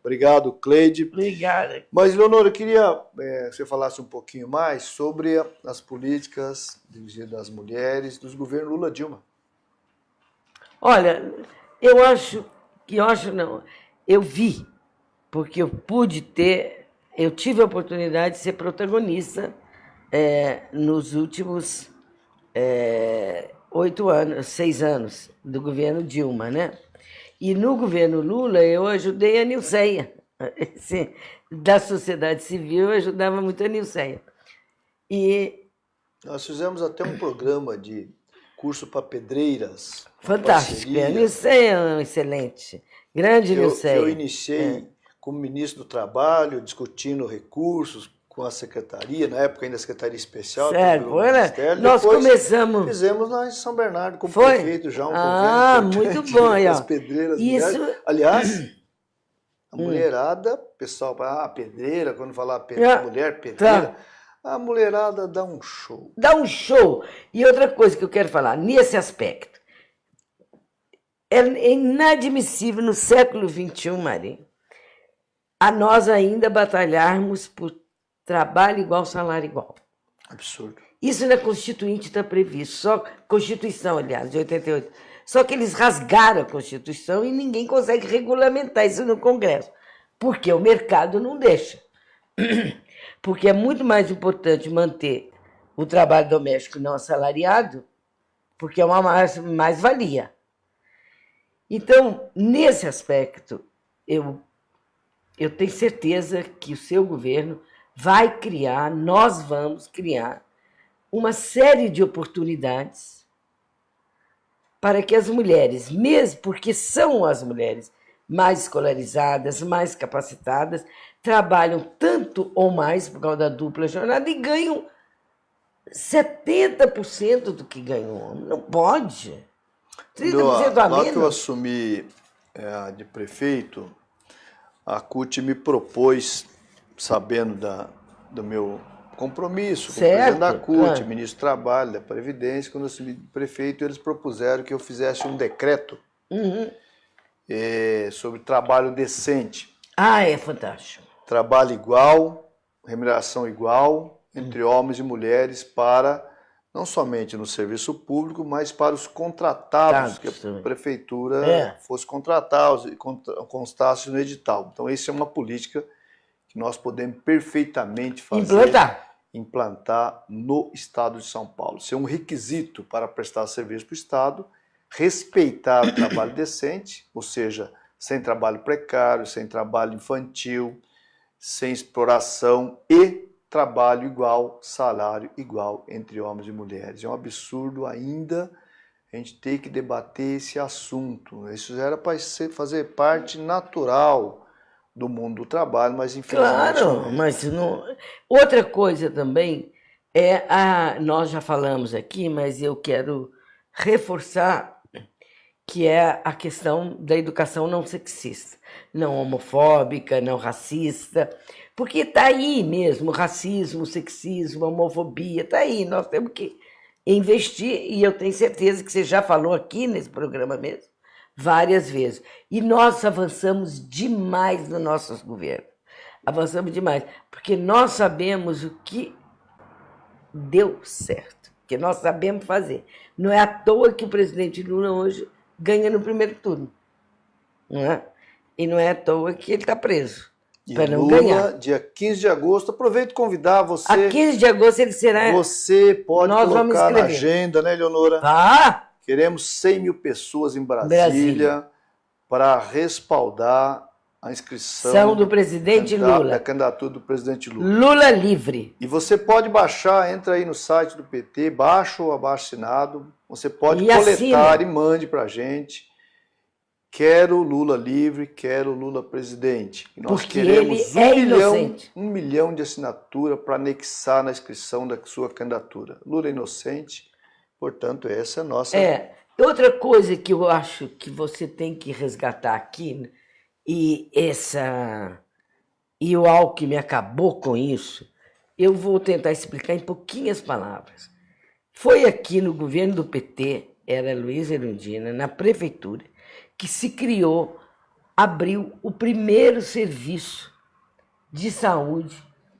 Obrigado, Cleide. Obrigada. Mas, Leonora, eu queria que você falasse um pouquinho mais sobre as políticas dirigidas às mulheres dos governos Lula-Dilma. Olha, eu vi, porque eu tive a oportunidade de ser protagonista nos últimos 6 anos do governo Dilma, né? E no governo Lula eu ajudei a Nilceia. Da sociedade civil eu ajudava muito a Nilceia. E nós fizemos até um programa de curso para pedreiras. Fantástico. A Nilceia é excelente. Grande Nilceia. Eu iniciei como ministro do Trabalho, discutindo recursos com a secretaria, na época ainda a Secretaria Especial. Certo, nós começamos... Fizemos lá em São Bernardo, como prefeito já, um governo muito bom. As pedreiras. Isso... Aliás, a mulherada, pessoal, pedreira, quando falar mulher pedreira, tá. A mulherada dá um show. Dá um show. E outra coisa que eu quero falar, nesse aspecto, é inadmissível no século XXI, Marinho, a nós ainda batalharmos por trabalho igual, salário igual. Absurdo. Isso na Constituinte está previsto, Constituição, aliás, de 88. Só que eles rasgaram a Constituição e ninguém consegue regulamentar isso no Congresso, porque o mercado não deixa. Porque é muito mais importante manter o trabalho doméstico não assalariado, porque é uma mais-valia. Então, nesse aspecto, eu tenho certeza que o seu governo nós vamos criar uma série de oportunidades para que as mulheres, mesmo porque são as mulheres mais escolarizadas, mais capacitadas, trabalham tanto ou mais por causa da dupla jornada e ganham 70% do que ganha o homem. Não pode. 30% a menos. Lá que eu assumi de prefeito, a CUT me propôs, sabendo do meu compromisso com o presidente da CUT, ministro do Trabalho, da Previdência, quando eu assumi de prefeito, eles propuseram que eu fizesse um decreto sobre trabalho decente. É fantástico. Trabalho igual, remuneração igual, entre homens e mulheres, para não somente no serviço público, mas para os contratados, que a prefeitura fosse contratar e constasse no edital. Então, essa é uma política que nós podemos perfeitamente implantar no Estado de São Paulo. Ser um requisito para prestar serviço para o Estado, respeitar o trabalho decente, ou seja, sem trabalho precário, sem trabalho infantil, sem exploração e trabalho igual, salário igual entre homens e mulheres. É um absurdo ainda a gente ter que debater esse assunto. Isso era para fazer parte natural do mundo do trabalho, mas infelizmente... Claro, mas não... Outra coisa também nós já falamos aqui, mas eu quero reforçar que é a questão da educação não sexista, não homofóbica, não racista, porque está aí mesmo, racismo, sexismo, homofobia, está aí, nós temos que investir, e eu tenho certeza que você já falou aqui nesse programa mesmo, várias vezes. E nós avançamos demais no nosso governo, avançamos demais, porque nós sabemos o que deu certo, que nós sabemos fazer. Não é à toa que o presidente Lula hoje ganha no primeiro turno, não é? E não é à toa que ele está preso, para não Lula, ganhar. dia 15 de agosto, aproveito e convidar você... A 15 de agosto ele será... Você pode Nós vamos colocar na escrever. agenda, né, Eleonora? Ah! Queremos 100 mil pessoas em Brasília para respaldar a inscrição do presidente Lula. Da candidatura do presidente Lula. Lula livre. E você pode baixar, entra aí no site do PT, baixa o abaixo-assinado, você pode E coletar assina. e mande para a gente. Quero Lula livre, quero Lula presidente. E nós Porque queremos ele é inocente. 1 milhão de assinatura para anexar na inscrição da sua candidatura. Lula é inocente, portanto, essa é a nossa... Outra coisa que eu acho que você tem que resgatar aqui, e o Alckmin acabou com isso, eu vou tentar explicar em pouquinhas palavras. Foi aqui no governo do PT, era Luiz Erundina, na prefeitura, que se criou, abriu o primeiro serviço de saúde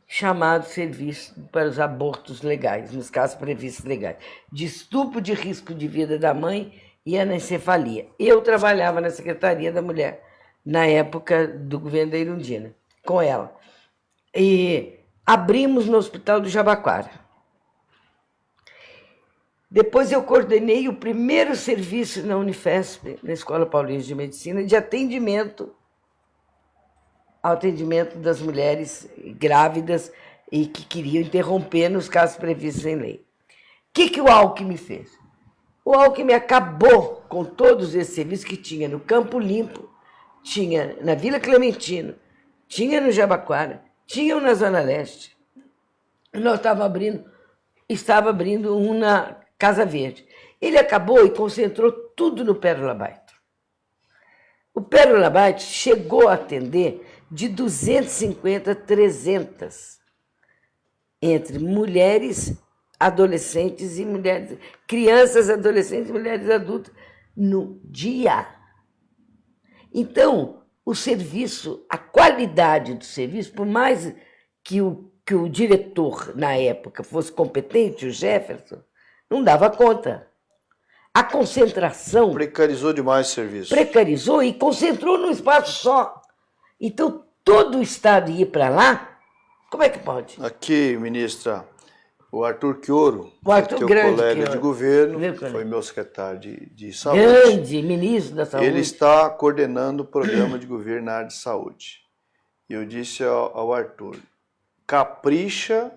chamado Serviço para os Abortos Legais, nos casos previstos legais, de estupro de risco de vida da mãe e anencefalia. Eu trabalhava na Secretaria da Mulher, na época do governo da Erundina, com ela. E abrimos no Hospital do Jabaquara. Depois eu coordenei o primeiro serviço na Unifesp, na Escola Paulista de Medicina, de atendimento ao atendimento das mulheres grávidas e que queriam interromper nos casos previstos em lei. O que o Alckmin fez? O Alckmin acabou com todos esses serviços que tinha no Campo Limpo, tinha na Vila Clementino, tinha no Jabaquara, tinha na Zona Leste. Nós estava abrindo um na Casa Verde. Ele acabou e concentrou tudo no Pérola Baito. O Pérola Baito chegou a atender de 250 a 300 entre mulheres, adolescentes e mulheres, crianças, adolescentes e mulheres adultas no dia. Então, o serviço, a qualidade do serviço, por mais que o diretor, na época, fosse competente, o Jefferson, não dava conta. A concentração... Precarizou demais o serviço. Precarizou e concentrou num espaço só. Então, todo o Estado ia para lá, como é que pode? Aqui, ministra, o Arthur Chioro, teu grande colega Chioro. de governo, Meu colega. foi meu secretário de saúde. Grande ministro da Saúde. Ele está coordenando o programa de governo na área de saúde. E eu disse ao Arthur, capricha,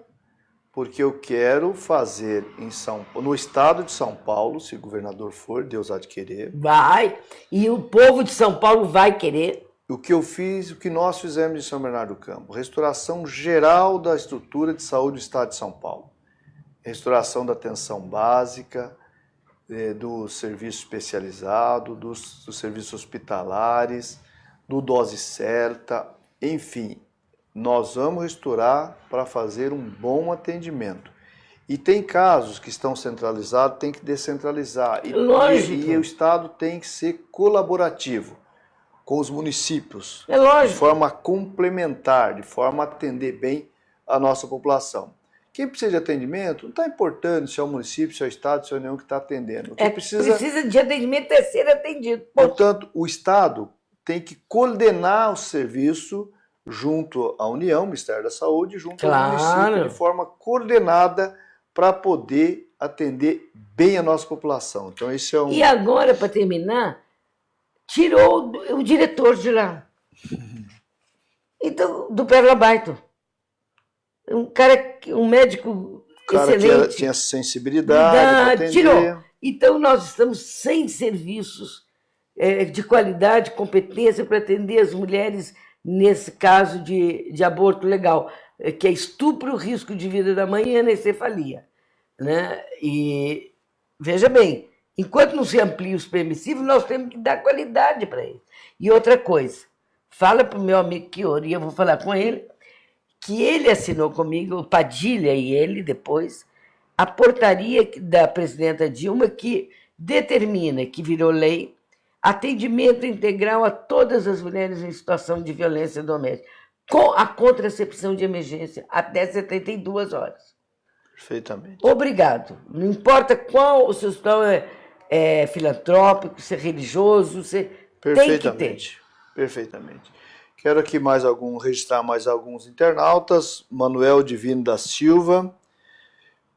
porque eu quero fazer no estado de São Paulo, se o governador for, Deus há de querer. Vai, e o povo de São Paulo vai querer. O que eu fiz, o que nós fizemos em São Bernardo do Campo, restauração geral da estrutura de saúde do estado de São Paulo. Restauração da atenção básica, do serviço especializado, dos serviços hospitalares, do dose certa, enfim, nós vamos restaurar para fazer um bom atendimento. E tem casos que estão centralizados, tem que descentralizar. Lógico. E o Estado tem que ser colaborativo com os municípios. É lógico. De forma complementar, de forma a atender bem a nossa população. Quem precisa de atendimento, não está importando se é o município, se é o Estado, se é a União que está atendendo. O que precisa de atendimento é ser atendido. Portanto, o Estado tem que coordenar o serviço junto à União, Ministério da Saúde, junto ao município, de forma coordenada para poder atender bem a nossa população. Então, esse é um... E agora, para terminar, tirou o diretor de lá. Então, do Pérola Baito. Um médico excelente. Que tinha sensibilidade para atender. Tirou. Então, nós estamos sem serviços de qualidade, competência para atender as mulheres nesse caso de aborto legal, que é estupro, risco de vida da mãe e anencefalia, né? E veja bem, enquanto não se amplia os permissivos, nós temos que dar qualidade para eles. E outra coisa, fala para o meu amigo Chiori, eu vou falar com ele, que ele assinou comigo, o Padilha e ele depois, a portaria da presidenta Dilma que determina, que virou lei, atendimento integral a todas as mulheres em situação de violência doméstica, com a contracepção de emergência até 72 horas. Perfeitamente. Obrigado. Não importa qual o seu sistema é filantrópico, se é religioso, você tem que ter. Perfeitamente. Quero aqui registrar mais alguns internautas. Manuel Divino da Silva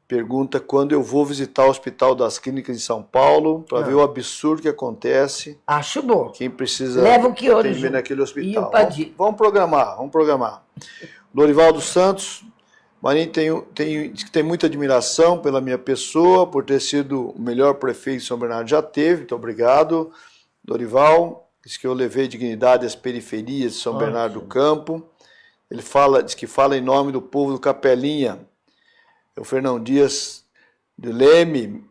pergunta quando eu vou visitar o Hospital das Clínicas de São Paulo para ver o absurdo que acontece. Acho bom. Quem precisa leva o Chiori atender naquele hospital. E o Padilha. Vamos programar. Lorivaldo Santos, Marinho diz que tem muita admiração pela minha pessoa, por ter sido o melhor prefeito que São Bernardo já teve. Muito obrigado. Dorival diz que eu levei dignidade às periferias de São Bernardo do Campo. Ele diz que fala em nome do povo do Capelinha. O Fernão Dias de Leme.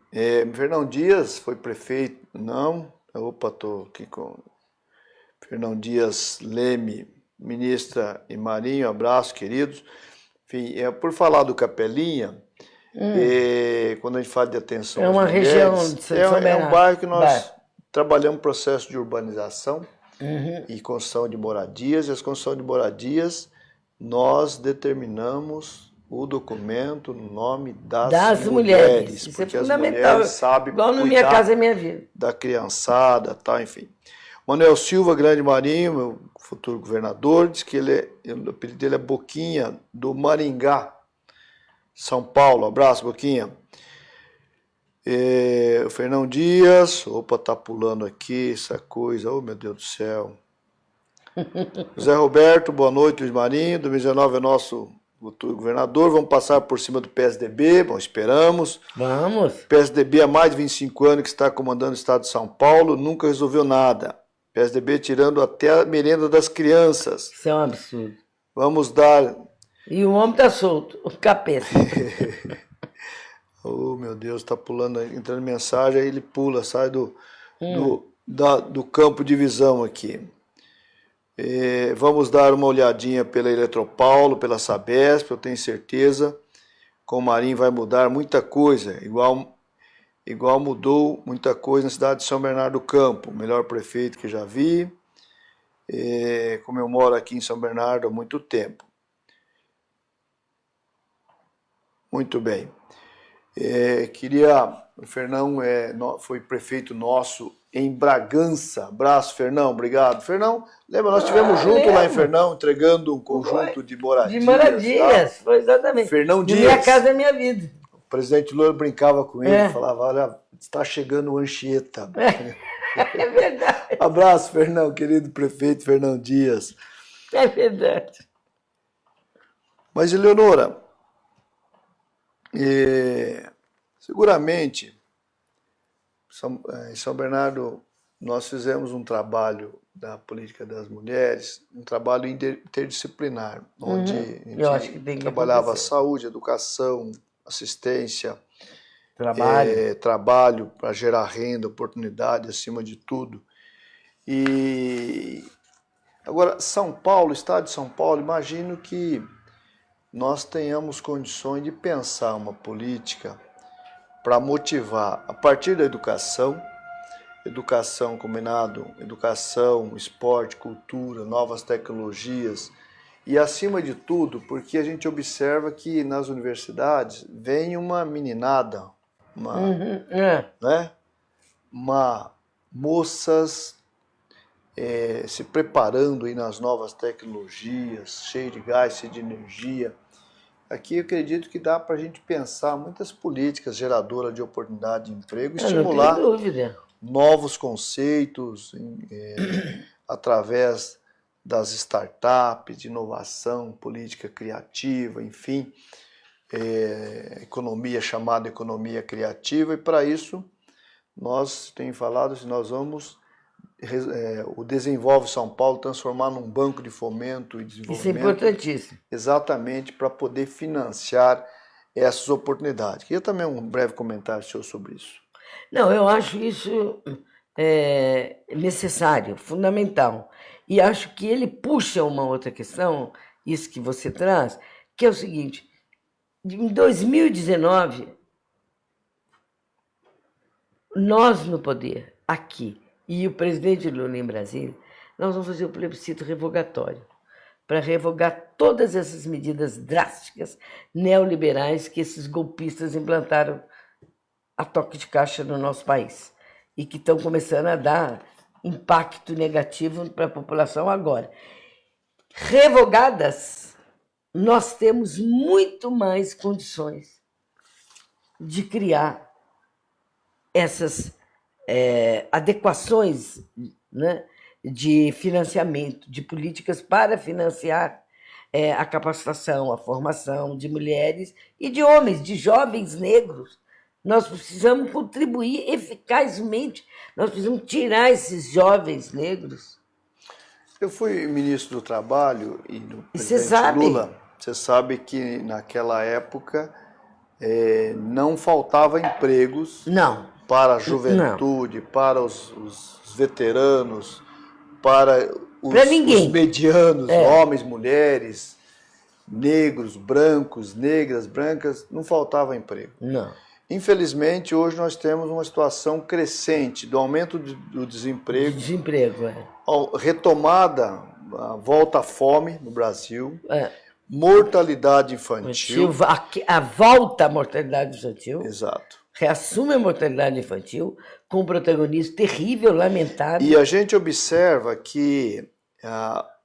Fernão Dias foi prefeito. Não. Opa, estou aqui com Fernão Dias Leme, ministra e Marinho. Abraço, queridos. Enfim, por falar do Capelinha, quando a gente fala de atenção às mulheres, região de São Bernardo. É um bairro que nós trabalhamos processo de urbanização e construção de moradias. E as construções de moradias, nós determinamos o documento no nome das mulheres. Isso porque é as fundamental. mulheres sabem igual no Minha Casa é Minha Vida. Da criançada, tá, enfim. Manuel Silva, Grande Marinho, meu futuro governador, diz que o apelido dele é Boquinha, do Maringá, São Paulo. Abraço, Boquinha. O Fernão Dias, tá pulando aqui essa coisa, oh meu Deus do céu. José Roberto, boa noite, Luiz Marinho, 2019 é nosso futuro governador, vamos passar por cima do PSDB, bom, esperamos. Vamos. O PSDB há mais de 25 anos que está comandando o estado de São Paulo, nunca resolveu nada. PSDB tirando até a merenda das crianças. Isso é um absurdo. Vamos dar... E o homem tá solto, o capeta. Oh, meu Deus, tá pulando, entrando mensagem, aí ele pula, sai do campo de visão aqui. Vamos dar uma olhadinha pela Eletropaulo, pela Sabesp, eu tenho certeza, com o Marinho vai mudar muita coisa, igual mudou muita coisa na cidade de São Bernardo do Campo, o melhor prefeito que já vi, como eu moro aqui em São Bernardo há muito tempo. Muito bem. O Fernão foi prefeito nosso em Bragança. Abraço, Fernão, obrigado. Fernão, lembra, nós estivemos juntos lá em Fernão, entregando um conjunto de moradias. De moradias, tá? Foi exatamente. Fernão Dias. Minha Casa é Minha Vida. O presidente Lula brincava com ele, falava, olha, está chegando o Anchieta. É verdade. Abraço, Fernão, querido prefeito Fernão Dias. É verdade. Mas, Eleonora, seguramente, em São Bernardo, nós fizemos um trabalho da política das mulheres, um trabalho interdisciplinar, onde a gente trabalhava saúde, educação, assistência, trabalho para gerar renda, oportunidade, acima de tudo. E agora, São Paulo, estado de São Paulo, imagino que nós tenhamos condições de pensar uma política para motivar, a partir da educação combinado, educação, esporte, cultura, novas tecnologias e, acima de tudo, porque a gente observa que nas universidades vem uma meninada, moças se preparando aí nas novas tecnologias, cheio de gás, cheio de energia. Aqui eu acredito que dá para a gente pensar muitas políticas geradoras de oportunidade de emprego, estimular novos conceitos através das startups, de inovação, política criativa, enfim, economia chamada economia criativa. E para isso, nós temos falado que nós vamos o Desenvolve São Paulo transformar num banco de fomento e desenvolvimento. Isso é importantíssimo. Exatamente para poder financiar essas oportunidades. Queria também um breve comentário seu sobre isso. Não, eu acho isso necessário, fundamental. E acho que ele puxa uma outra questão, isso que você traz, que é o seguinte: em 2019, nós no poder, aqui, e o presidente Lula em Brasília, nós vamos fazer o plebiscito revogatório, para revogar todas essas medidas drásticas neoliberais que esses golpistas implantaram a toque de caixa no nosso país e que estão começando a dar impacto negativo para a população agora. Revogadas, nós temos muito mais condições de criar essas adequações, né, de financiamento, de políticas para financiar a capacitação, a formação de mulheres e de homens, de jovens negros. Nós precisamos contribuir eficazmente, nós precisamos tirar esses jovens negros. Eu fui ministro do Trabalho e do presidente sabe? Lula. Você sabe que naquela época não faltava empregos Não. para a juventude, para os veteranos, para os medianos, homens, mulheres, negros, brancos, negras, brancas, não faltava emprego. Não. Infelizmente, hoje nós temos uma situação crescente do aumento do desemprego. Retomada, a volta à fome no Brasil, mortalidade infantil. A volta à mortalidade infantil. Exato. Reassume a mortalidade infantil com um protagonismo terrível, lamentável. E a gente observa que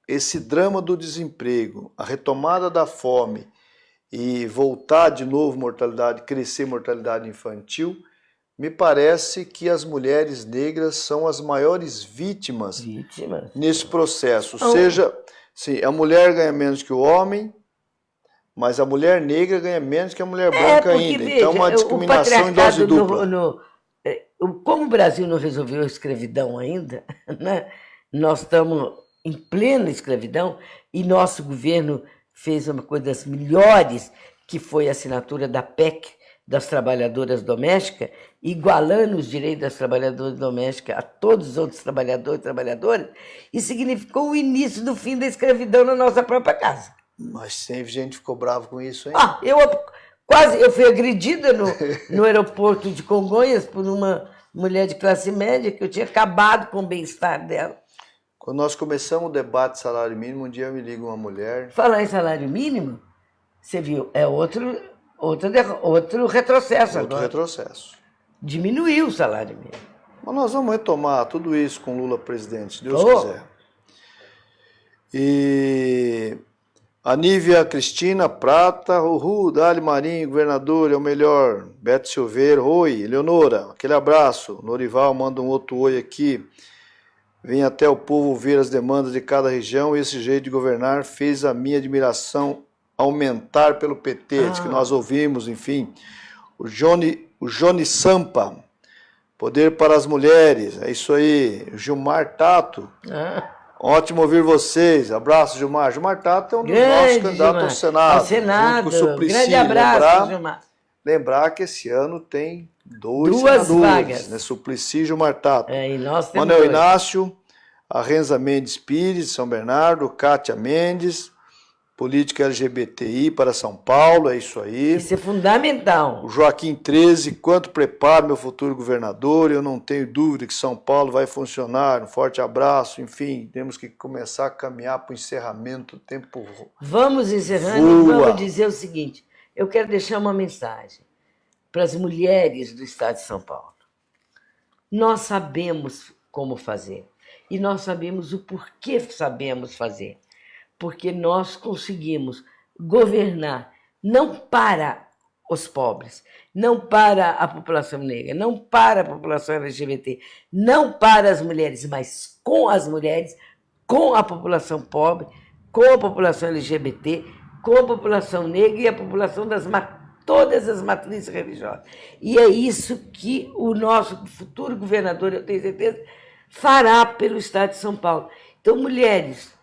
esse drama do desemprego, a retomada da fome e voltar de novo mortalidade, crescer mortalidade infantil, me parece que as mulheres negras são as maiores vítimas nesse processo. Ou seja, sim, a mulher ganha menos que o homem, mas a mulher negra ganha menos que a mulher branca ainda. Veja, então, uma discriminação em dose dupla. Como o Brasil não resolveu a escravidão ainda, né? Nós estamos em plena escravidão e nosso governo fez uma coisa das melhores, que foi a assinatura da PEC das trabalhadoras domésticas, igualando os direitos das trabalhadoras domésticas a todos os outros trabalhadores e trabalhadoras, e significou o início do fim da escravidão na nossa própria casa. Mas sempre gente ficou bravo com isso, hein? Eu fui agredida no aeroporto de Congonhas por uma mulher de classe média que eu tinha acabado com o bem-estar dela. Quando nós começamos o debate de salário mínimo, um dia me liga uma mulher... Falar em salário mínimo, você viu, é outro retrocesso agora. Outro retrocesso. Diminuiu o salário mínimo. Mas nós vamos retomar tudo isso com Lula presidente, se Deus quiser. E a Nívia Cristina Prata, Dali Marinho, governador, é o melhor. Beto Silveira, oi. Eleonora, aquele abraço. Norival manda um outro oi aqui. Vem até o povo ouvir as demandas de cada região e esse jeito de governar fez a minha admiração aumentar pelo PT, diz que nós ouvimos, enfim. O Johnny Sampa, poder para as mulheres, é isso aí. O Gilmar Tato, ótimo ouvir vocês, abraço Gilmar. Gilmar Tato é um dos nossos candidatos ao Senado. Junto com o Suplicy. Grande abraço, Gilmar. Lembrar que esse ano tem duas vagas, né? Suplicy e Gilmar Tato. E nós temos Manuel Inácio, a Renza Mendes Pires, São Bernardo, Kátia Mendes, política LGBTI para São Paulo, é isso aí. Isso é fundamental. O Joaquim 13, quanto preparo meu futuro governador, eu não tenho dúvida que São Paulo vai funcionar, um forte abraço, enfim, temos que começar a caminhar para o encerramento, o tempo Vamos encerrando e vamos dizer o seguinte, eu quero deixar uma mensagem para as mulheres do estado de São Paulo. Nós sabemos como fazer e nós sabemos o porquê sabemos fazer. Porque nós conseguimos governar não para os pobres, não para a população negra, não para a população LGBT, não para as mulheres, mas com as mulheres, com a população pobre, com a população LGBT, com a população negra e a população todas as matrizes religiosas. E é isso que o nosso futuro governador, eu tenho certeza, fará pelo Estado de São Paulo. Então, mulheres,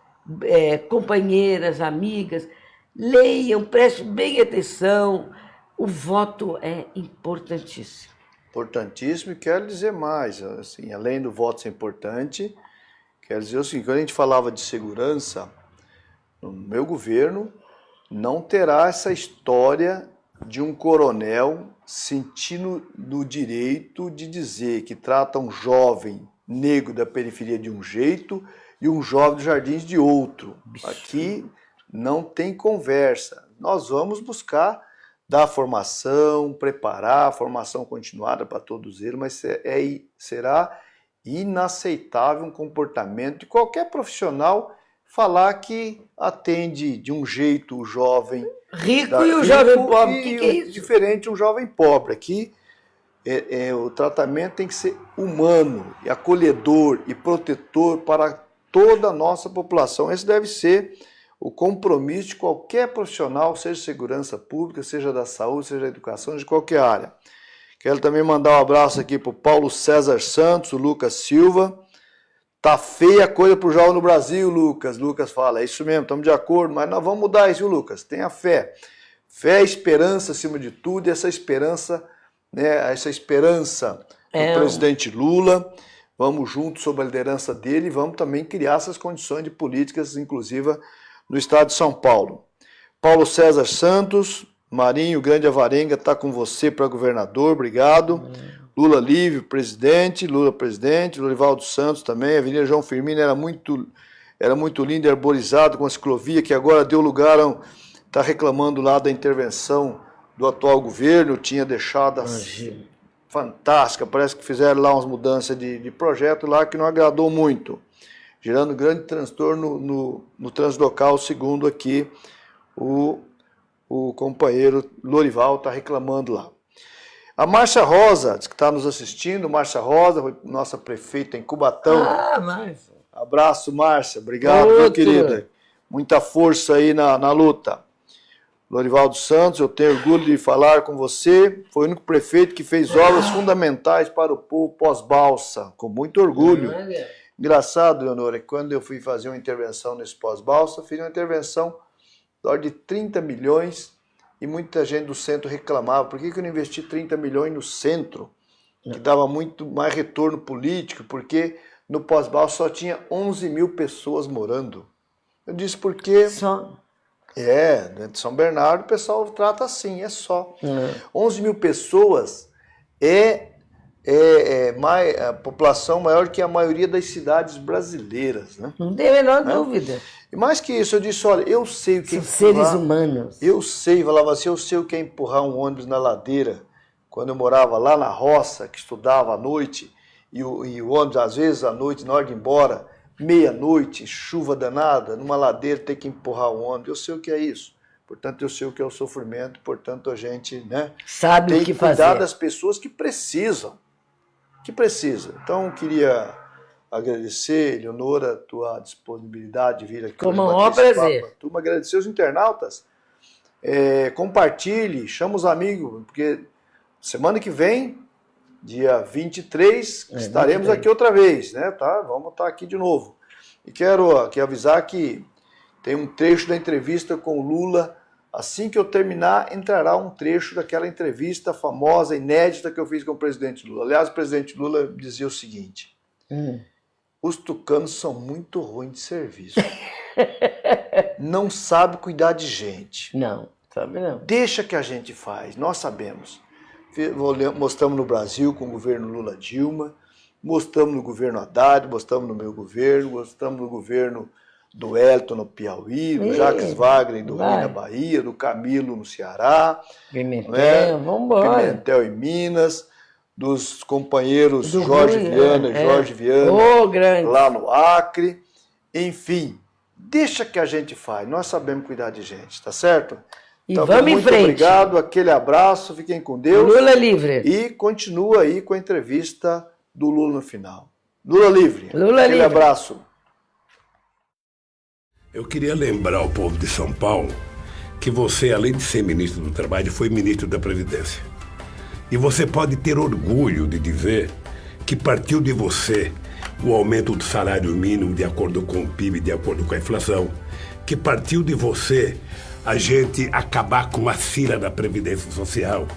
companheiras, amigas, leiam, prestem bem atenção. O voto é importantíssimo. Importantíssimo, e quero dizer mais, assim, além do voto ser importante, quero dizer o seguinte, quando a gente falava de segurança, no meu governo não terá essa história de um coronel sentindo no direito de dizer que trata um jovem negro da periferia de um jeito e um jovem dos Jardins de outro. Aqui não tem conversa. Nós vamos buscar dar formação, preparar a formação continuada para todos eles, mas será inaceitável um comportamento de qualquer profissional falar que atende de um jeito o jovem rico e o jovem pobre. O que é isso? Diferente um jovem pobre. Aqui o tratamento tem que ser humano, e acolhedor e protetor para toda a nossa população. Esse deve ser o compromisso de qualquer profissional, seja segurança pública, seja da saúde, seja da educação, de qualquer área. Quero também mandar um abraço aqui para o Paulo César Santos, o Lucas Silva. Tá feia a coisa para o jovem no Brasil, Lucas. Lucas fala, é isso mesmo, estamos de acordo, mas nós vamos mudar isso, viu, Lucas? Tenha fé. Fé e esperança acima de tudo, e essa esperança, né, do presidente Lula. Vamos juntos sob a liderança dele e vamos também criar essas condições de políticas inclusivas no estado de São Paulo. Paulo César Santos, Marinho, Grande Avarenga, está com você para governador, obrigado. Lula livre, presidente, Lorivaldo Santos também, a Avenida João Firmino era muito linda, arborizado com a ciclovia, que agora deu lugar a está reclamando lá da intervenção do atual governo, tinha deixado fantástica, parece que fizeram lá umas mudanças de projeto lá que não agradou muito, gerando grande transtorno no trânsito local, segundo aqui o companheiro Lorival está reclamando lá. A Márcia Rosa, diz que está nos assistindo, Márcia Rosa, foi nossa prefeita em Cubatão. Márcia. Abraço, Márcia, obrigado, meu querida. Muita força aí na luta. Lorivaldo Santos, eu tenho orgulho de falar com você, foi o único prefeito que fez obras fundamentais para o povo pós-balsa, com muito orgulho. Engraçado, Leonora, que quando eu fui fazer uma intervenção nesse pós-balsa, fiz uma intervenção de ordem de 30 milhões e muita gente do centro reclamava, por que eu não investi 30 milhões no centro, que dava muito mais retorno político, porque no pós-balsa só tinha 11 mil pessoas morando. Eu disse porque... Só... dentro de São Bernardo o pessoal trata assim, é só. 11 mil pessoas a população maior que a maioria das cidades brasileiras, né? Não tem a menor dúvida. E mais que isso, eu disse, olha, eu sei o que é empurrar... seres humanos. Falava assim, eu sei o que é empurrar um ônibus na ladeira. Quando eu morava lá na roça, que estudava à noite, e o ônibus, às vezes, à noite, na hora de ir embora, meia-noite, chuva danada, numa ladeira, ter que empurrar o ônibus. Eu sei o que é isso. Portanto, eu sei o que é o sofrimento. Portanto, a gente, né, sabe tem o que cuidar fazer das pessoas que precisam. Então, queria agradecer, Leonora, a tua disponibilidade de vir aqui. Com o maior prazer. Turma, agradecer os internautas. Compartilhe, chama os amigos, porque semana que vem, dia 23, estaremos 23. Aqui outra vez, né? Tá? Vamos estar aqui de novo. E quero aqui avisar que tem um trecho da entrevista com o Lula. Assim que eu terminar, entrará um trecho daquela entrevista famosa, inédita, que eu fiz com o presidente Lula. Aliás, o presidente Lula dizia o seguinte: os tucanos são muito ruins de serviço. Não sabe cuidar de gente. Não, sabe não. Deixa que a gente faz, nós sabemos. Mostramos no Brasil com o governo Lula-Dilma, mostramos no governo Haddad, mostramos no meu governo, mostramos no governo do Elton no Piauí, do Jacques Wagner do Rio na Bahia, do Camilo no Ceará, Pimentel, vamos embora. Pimentel em Minas, dos companheiros Jorge Viana e Jorge Viana lá no Acre, enfim, deixa que a gente faz, nós sabemos cuidar de gente, tá certo? E então, vamos em frente. Muito obrigado, aquele abraço, fiquem com Deus. Lula livre. E continua aí com a entrevista do Lula no final. Lula livre. Lula aquele livre. Abraço. Eu queria lembrar ao povo de São Paulo que você, além de ser ministro do Trabalho, foi ministro da Previdência. E você pode ter orgulho de dizer que partiu de você o aumento do salário mínimo de acordo com o PIB, de acordo com a inflação, que partiu de você a gente acabar com a fila da Previdência Social.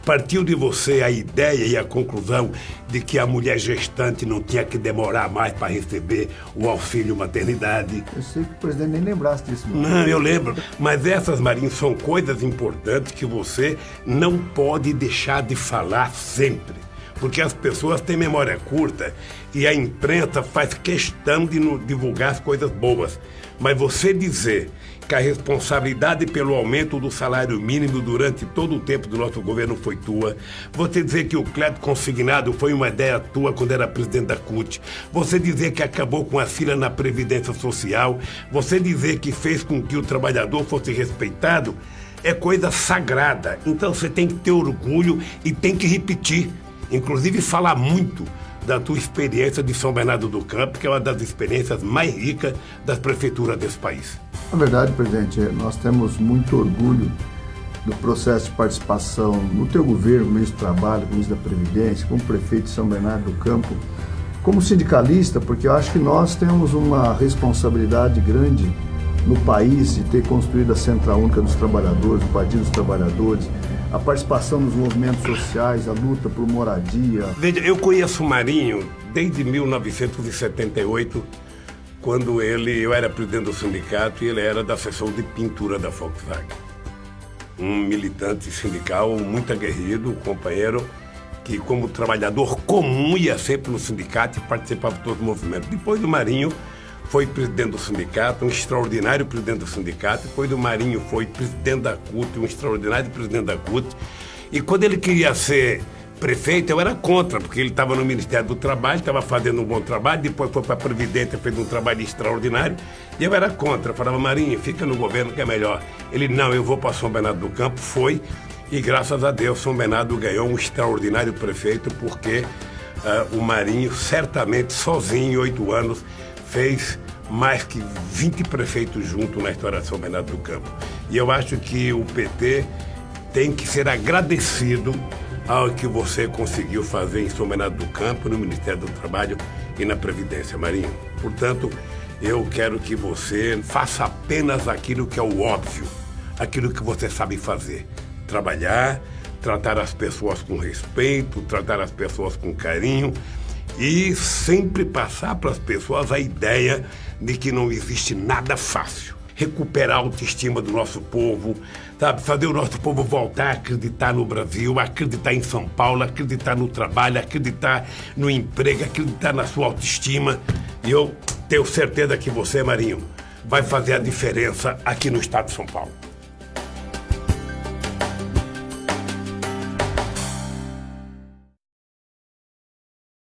Partiu de você a ideia e a conclusão de que a mulher gestante não tinha que demorar mais para receber o auxílio maternidade. Eu sei que o presidente nem lembrasse disso. Não, eu lembro. Mas essas, Marinho, são coisas importantes que você não pode deixar de falar sempre. Porque as pessoas têm memória curta e a imprensa faz questão de divulgar as coisas boas. Mas você dizer que a responsabilidade pelo aumento do salário mínimo durante todo o tempo do nosso governo foi tua, você dizer que o crédito consignado foi uma ideia tua quando era presidente da CUT, você dizer que acabou com a fila na Previdência Social, você dizer que fez com que o trabalhador fosse respeitado, é coisa sagrada. Então você tem que ter orgulho e tem que repetir. Inclusive falar muito da tua experiência de São Bernardo do Campo, que é uma das experiências mais ricas das prefeituras desse país. Na verdade, presidente, nós temos muito orgulho do processo de participação no teu governo, no ministro do Trabalho, no ministro da Previdência, como prefeito de São Bernardo do Campo, como sindicalista, porque eu acho que nós temos uma responsabilidade grande no país de ter construído a Central Única dos Trabalhadores, o Partido dos Trabalhadores, a participação nos movimentos sociais, a luta por moradia. Veja, eu conheço o Marinho desde 1978, quando eu era presidente do sindicato e ele era da seção de pintura da Volkswagen. Um militante sindical muito aguerrido, um companheiro que, como trabalhador comum, ia sempre no sindicato e participava de todos os movimentos. Depois do Marinho, foi presidente do sindicato, um extraordinário presidente do sindicato. Depois do Marinho, foi presidente da CUT, um extraordinário presidente da CUT. E quando ele queria ser prefeito, eu era contra, porque ele estava no Ministério do Trabalho, estava fazendo um bom trabalho, depois foi para a Previdência, fez um trabalho extraordinário, e eu era contra. Eu falava, Marinho, fica no governo que é melhor. Ele, não, eu vou para São Bernardo do Campo, foi, e graças a Deus, São Bernardo ganhou um extraordinário prefeito, porque o Marinho, certamente, sozinho, em 8 anos, fez mais que 20 prefeitos juntos na história de São Bernardo do Campo. E eu acho que o PT tem que ser agradecido ao que você conseguiu fazer em São Bernardo do Campo, no Ministério do Trabalho e na Previdência, Marinho. Portanto, eu quero que você faça apenas aquilo que é o óbvio, aquilo que você sabe fazer. Trabalhar, tratar as pessoas com respeito, tratar as pessoas com carinho e sempre passar para as pessoas a ideia de que não existe nada fácil. Recuperar a autoestima do nosso povo, sabe? Fazer o nosso povo voltar a acreditar no Brasil, acreditar em São Paulo, acreditar no trabalho, acreditar no emprego, acreditar na sua autoestima. E eu tenho certeza que você, Marinho, vai fazer a diferença aqui no estado de São Paulo.